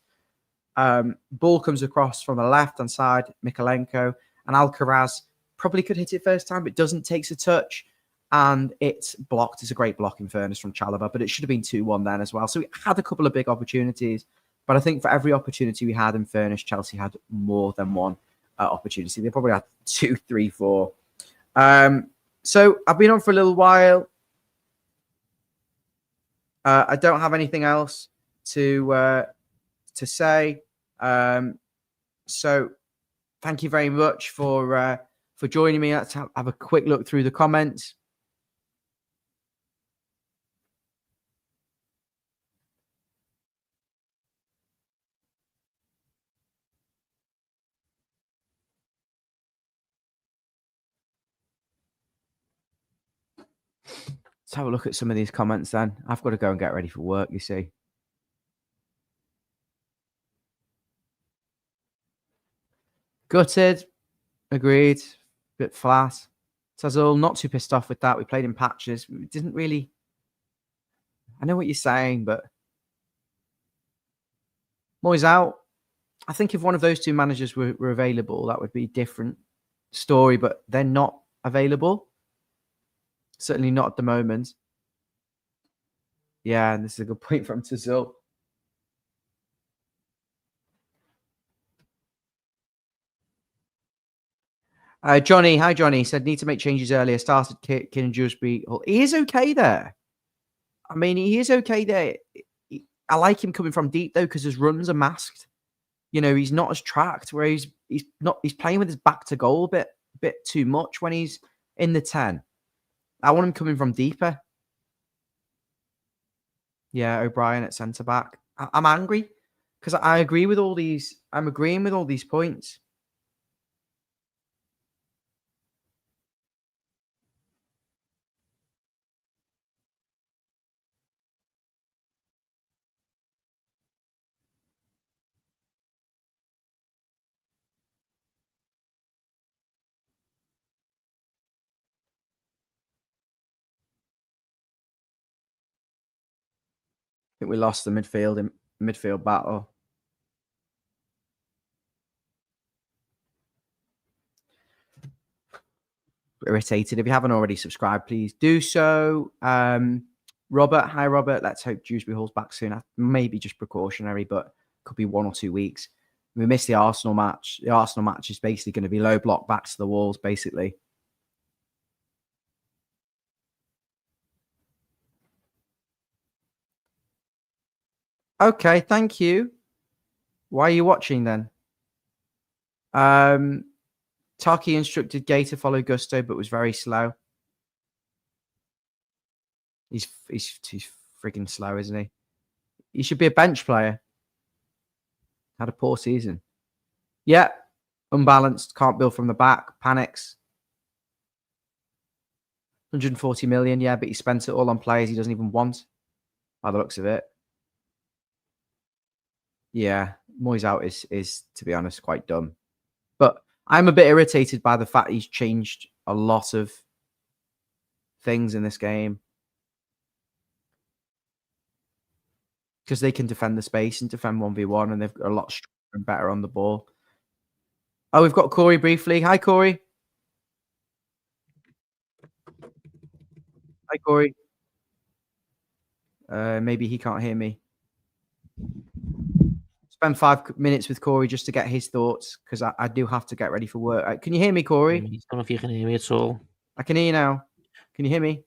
Speaker 1: Ball comes across from the left-hand side, Mikalenko, and Alcaraz probably could hit it first time, but doesn't, takes a touch, and it's blocked. It's a great block, in fairness, from Chalobah, but it should have been 2-1 then as well. So we had a couple of big opportunities, but I think for every opportunity we had, in fairness, Chelsea had more than one opportunity. They probably had 2, 3, 4. So I've been on for a little while. I don't have anything else to say. So thank you very much for joining me. Let's have a quick look through the comments. Let's have a look at some of these comments then. I've got to go and get ready for work, you see. Gutted. Agreed. Bit flat. Tazul, not too pissed off with that. We played in patches. We didn't really... I know what you're saying, but... Moyes out. I think if one of those two managers were available, that would be a different story, but they're not available. Certainly not at the moment. Yeah, and this is a good point from Tazul. Johnny, hi Johnny, said need to make changes earlier. Started Kieran Dewsbury. He is okay there. I mean, he is okay there. I like him coming from deep though, because his runs are masked. You know, he's not as tracked. Where he's playing with his back to goal a bit too much when he's in the 10. I want him coming from deeper. Yeah, O'Brien at centre back. I'm angry because I agree with all these. I'm agreeing with all these points. I think we lost the midfield battle. Irritated. If you haven't already subscribed, please do so. Robert, hi Robert. Let's hope Dewsbury Hall's back soon. Maybe just precautionary, but could be 1 or 2 weeks. We missed the Arsenal match. The Arsenal match is basically going to be low block backs to the walls, basically. Okay, thank you. Why are you watching then? Taki instructed Gay to follow Gusto, but was very slow. He's frigging slow, isn't he? He should be a bench player. Had a poor season. Yeah, unbalanced. Can't build from the back. Panics. 140 million, yeah, but he spent it all on players he doesn't even want, by the looks of it. Yeah, Moyes out is to be honest, quite dumb. But I'm a bit irritated by the fact he's changed a lot of things in this game. Because they can defend the space and defend 1v1, and they've got a lot stronger and better on the ball. Oh, we've got Corey briefly. Hi, Corey. Hi, Corey. Maybe he can't hear me. Spend 5 minutes with Corey just to get his thoughts, because I do have to get ready for work. Can you hear me, Corey?
Speaker 2: I don't know if you can hear me at all.
Speaker 1: I can hear you now. Can you hear me?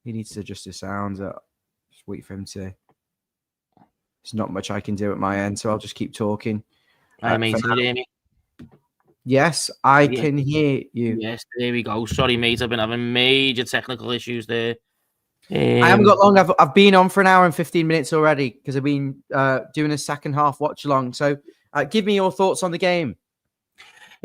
Speaker 1: He needs to adjust his sounds. Just wait for him to... There's not much I can do at my end, so I'll just keep talking.
Speaker 2: Hi, mate. Can you hear me?
Speaker 1: Yes, I can hear you.
Speaker 2: Yes, there we go. Sorry, mate. I've been having major technical issues there.
Speaker 1: I haven't got long. I've been on for an hour and 15 minutes already because I've been doing a second half watch along. So give me your thoughts on the game.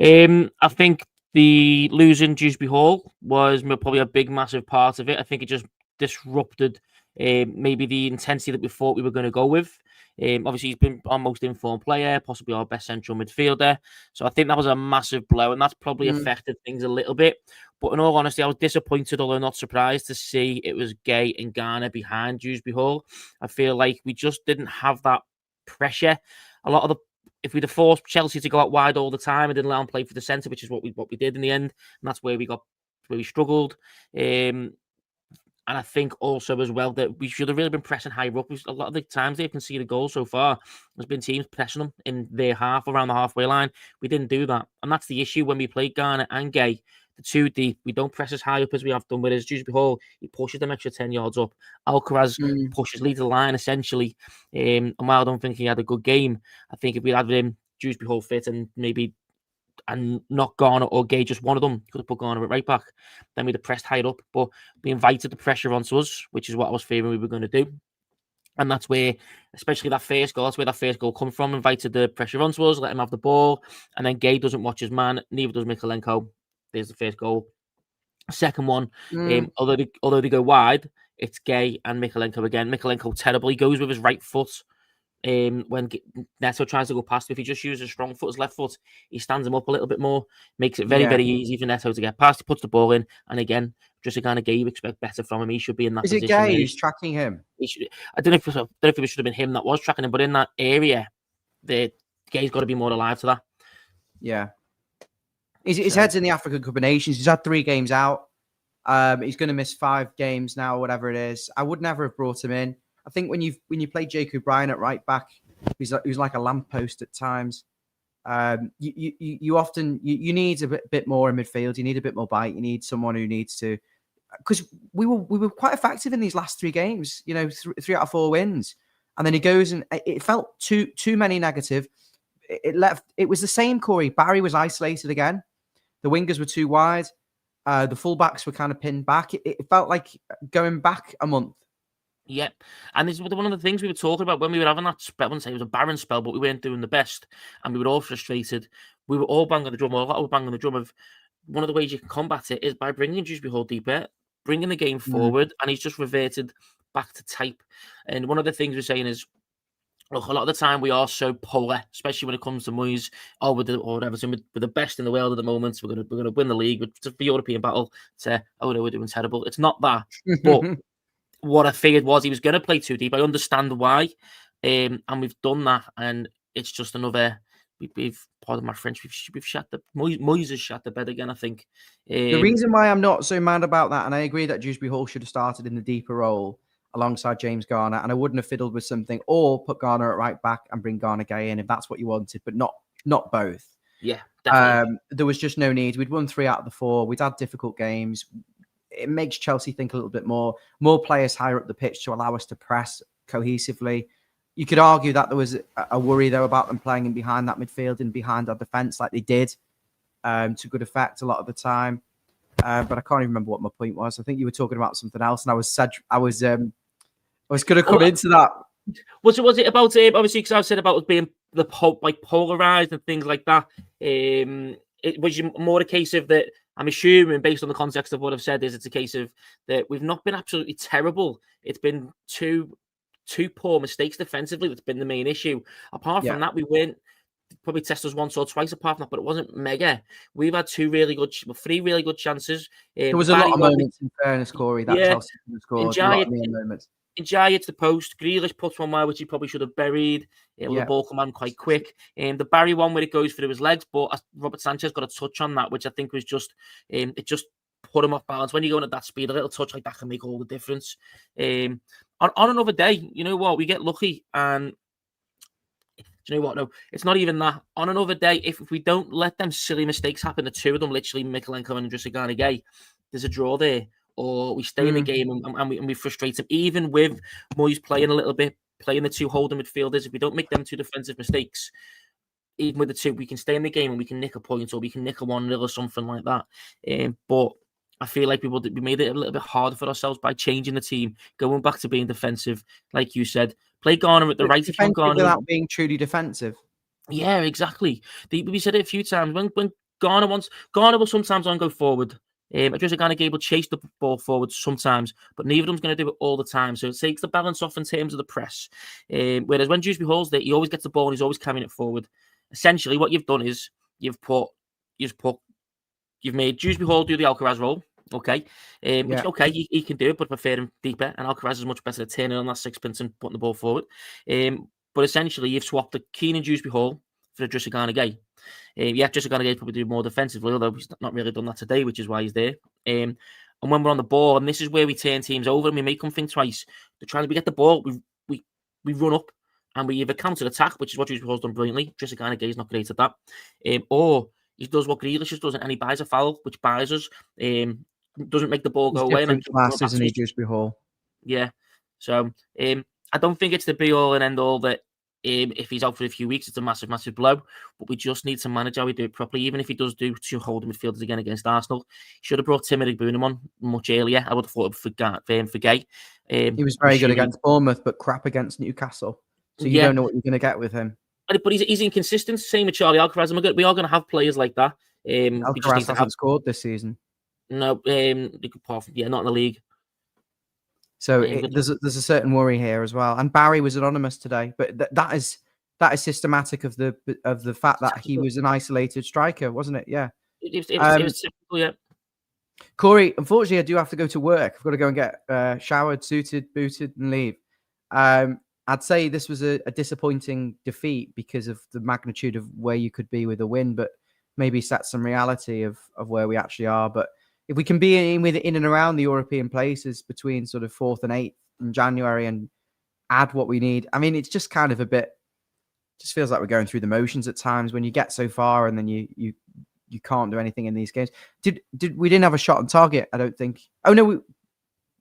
Speaker 2: I think the losing Dewsbury Hall was probably a big, massive part of it. I think it just disrupted maybe the intensity that we thought we were going to go with. Obviously, he's been our most informed player, possibly our best central midfielder. So I think that was a massive blow, and that's probably affected things a little bit. But in all honesty, I was disappointed, although not surprised, to see it was Gay and Garner behind Dewsbury Hall. I feel like we just didn't have that pressure. A lot of the if we'd have forced Chelsea to go out wide all the time and didn't allow them play for the centre, which is what we did in the end, and that's where we struggled. And I think also as well that we should have really been pressing higher up. A lot of the times they've conceded goals so far, there's been teams pressing them in their half around the halfway line. We didn't do that. And that's the issue when we play Garner and Gay, the two deep. We don't press as high up as we have done. Whereas Dewsbury Hall, he pushes them extra 10 yards up. Alcaraz pushes leads the line essentially. And while I don't think he had a good game, I think if we had him, Dewsbury Hall fit and not Garner or Gay, just one of them, could have put Garner at right back, then we'd have pressed higher up. But we invited the pressure onto us, which is what I was fearing we were going to do. And that's where, especially that first goal come from, invited the pressure onto us, let him have the ball, and then Gay doesn't watch his man, neither does Mikalenko. There's the first goal. Second one, although they go wide, it's Gay and Mikalenko again. Mikalenko terrible. He goes with his right foot. When Neto tries to go past, if he just uses his strong foot, his left foot, he stands him up a little bit more, makes it very, very easy for Neto to get past. He puts the ball in, and again, just a kind of Gay you expect better from him. He should be in that position.
Speaker 1: Is it Gay who's tracking him?
Speaker 2: I don't know if it should have been him that was tracking him, but in that area, the Gay's got to be more alive to that.
Speaker 1: Yeah. His head's in the African Cup of Nations. He's had 3 games out. He's going to miss 5 games now, whatever it is. I would never have brought him in. I think when you play Jake O'Brien at right back, he's like a lamppost at times. You often need a bit more in midfield. You need a bit more bite. You need someone who needs to, because we were quite effective in these last 3 games. 3 out of 4 wins, and then he goes and it felt too many negative. It was the same, Corey. Barry was isolated again. The wingers were too wide. The fullbacks were kind of pinned back. It felt like going back a month.
Speaker 2: Yeah, and this was one of the things we were talking about when we were having that spell. I wouldn't say it was a barren spell, but we weren't doing the best, and we were all frustrated. We were all banging the drum, or a lot were banging the drum of one of the ways you can combat it is by bringing Dewsbury Hall deeper, bringing the game forward, and he's just reverted back to type. And one of the things we're saying is, look, a lot of the time we are so polar, especially when it comes to Moyes. Or Everton, we're the best in the world at the moment. We're gonna win the league. It's a European battle. No, we're doing terrible. It's not that, but. What I figured was he was going to play too deep. I understand why, and we've done that, and it's just another. We've pardon my French. We've shot the Moyes has shot the bed again. I think
Speaker 1: the reason why I'm not so mad about that, and I agree that Dewsbury Hall should have started in the deeper role alongside James Garner, and I wouldn't have fiddled with something or put Garner at right back and bring Garner Gay in if that's what you wanted, but not both.
Speaker 2: Yeah, definitely.
Speaker 1: There was just no need. We'd won 3 out of the 4. We'd had difficult games. It makes Chelsea think a little bit more players higher up the pitch to allow us to press cohesively. You could argue that there was a worry, though, about them playing in behind that midfield and behind our defence like they did to good effect a lot of the time. But I can't even remember what my point was. I think you were talking about something else, and I was going to come into that.
Speaker 2: Was it about obviously because I've said about being the polarized and things like that? It was more a case of that. I'm assuming, based on the context of what I've said, it's a case of that we've not been absolutely terrible. It's been two poor mistakes defensively that's been the main issue. Apart from that, we weren't probably test us once or twice apart from that, but it wasn't mega. We've had 3 really good chances.
Speaker 1: There was a lot of moments, in fairness, Corey, that Chelsea scored. A lot of moments.
Speaker 2: Njai hits the post. Grealish puts one wide, which he probably should have buried. The ball come on quite quick. The Barry one where it goes through his legs, but Robert Sanchez got a touch on that, which I think was just it just put him off balance. When you're going at that speed, a little touch like that can make all the difference. On another day, you know what? We get lucky, and do you know what? No, it's not even that. On another day, if we don't let them silly mistakes happen, the 2 of them, literally Mikalenko and Dragana Gay, there's a draw there. Or we stay in the game and we frustrate them, even with Moyes playing a little bit, playing the 2 holding midfielders. If we don't make them 2 defensive mistakes, even with the 2, we can stay in the game and we can nick a point or we can nick a 1-0 or something like that. But I feel like we made it a little bit harder for ourselves by changing the team, going back to being defensive, like you said. Play Garner at the right if you Garner
Speaker 1: without being truly defensive.
Speaker 2: Yeah, exactly. We said it a few times. When Garner will sometimes go forward. Idrissa Gana Gueye will chase the ball forward sometimes, but neither of them's going to do it all the time. So it takes the balance off in terms of the press. Whereas when Dewsbury Hall's there, he always gets the ball and he's always carrying it forward. Essentially, what you've done is you've made Dewsbury Hall do the Alcaraz role. Okay. Which, okay, he can do it, but I prefer him deeper. And Alcaraz is much better at turning on that sixpence and putting the ball forward. But essentially, you've swapped the Keenan Dewsbury Hall for Idrissa Gana Gueye. Idrissa Gana Gueye probably do more defensively, although he's not really done that today, which is why he's there. And when we're on the ball, and this is where we turn teams over and we make them think twice. We get the ball, we run up, and we either counter attack, which is what Dewsbury Hall's done brilliantly. Idrissa Gana Gueye is not great at that. Or he does what Grealish does, and he buys a foul, which buys us. Doesn't make the ball go away.
Speaker 1: Different class, isn't he, Dewsbury Hall?
Speaker 2: Yeah. So I don't think it's the be all and end all that if he's out for a few weeks, it's a massive, massive blow. But we just need to manage how we do it properly. Even if he does do 2 holding midfielders again against Arsenal, should have brought Tim Igbunam on much earlier. I would have thought for Gueye.
Speaker 1: He was very good against Bournemouth, but crap against Newcastle. So you don't know what you're going to get with him.
Speaker 2: But he's inconsistent. Same with Charlie Alcaraz. We are going to have players like that.
Speaker 1: Alcaraz hasn't scored this season.
Speaker 2: No, not in the league.
Speaker 1: So there's a certain worry here as well. And Barry was anonymous today, but that is systematic of the fact that he was an isolated striker, wasn't it? Yeah.
Speaker 2: It was typical, yeah.
Speaker 1: Corey, unfortunately, I do have to go to work. I've got to go and get showered, suited, booted, and leave. I'd say this was a disappointing defeat because of the magnitude of where you could be with a win, but maybe set some reality of where we actually are. But if we can be in and around the European places between sort of 4th and 8th in January and add what we need, I mean, it's just kind of just feels like we're going through the motions at times when you get so far and then you can't do anything in these games. We didn't have a shot on target, I don't think. Oh no,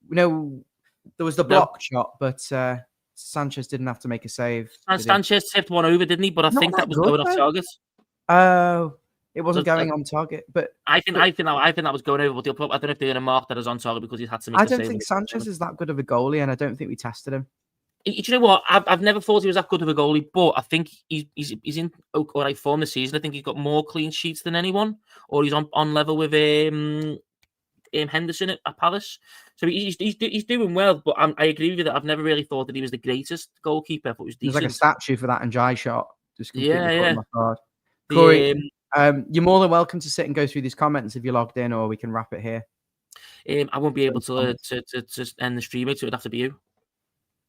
Speaker 1: there was the blocked shot, but Sanchez didn't have to make a save.
Speaker 2: Sanchez tipped one over, didn't he? But I think that was going off target.
Speaker 1: Oh, it wasn't going on target, but
Speaker 2: I think that was going over. But I don't know if they're going to mark that as on target because he's had to make.
Speaker 1: I don't think Sanchez is that good of a goalie, and I don't think we tested him.
Speaker 2: You know what? I've never thought he was that good of a goalie, but I think he's in all right form this season. I think he's got more clean sheets than anyone, or he's on level with Henderson at Palace. So he's doing well. But I agree with you that I've never really thought that he was the greatest goalkeeper. But it was decent.
Speaker 1: There's like a statue for that Njai shot. Just completely caught my card. Corey, you're more than welcome to sit and go through these comments if you're logged in, or we can wrap it here.
Speaker 2: I won't be able to end the stream, so it'd have to be you.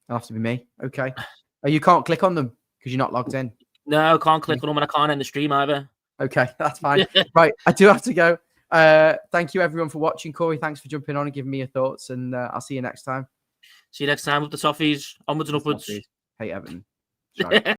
Speaker 1: It'll have to be me. Okay. You can't click on them because you're not logged in.
Speaker 2: No, I can't click on them, and I can't end the stream either.
Speaker 1: Okay, that's fine. Right, I do have to go. Thank you everyone for watching. Corey, thanks for jumping on and giving me your thoughts, and I'll see you next time.
Speaker 2: See you next time with the toffees. Onwards and upwards.
Speaker 1: Hey, Everton.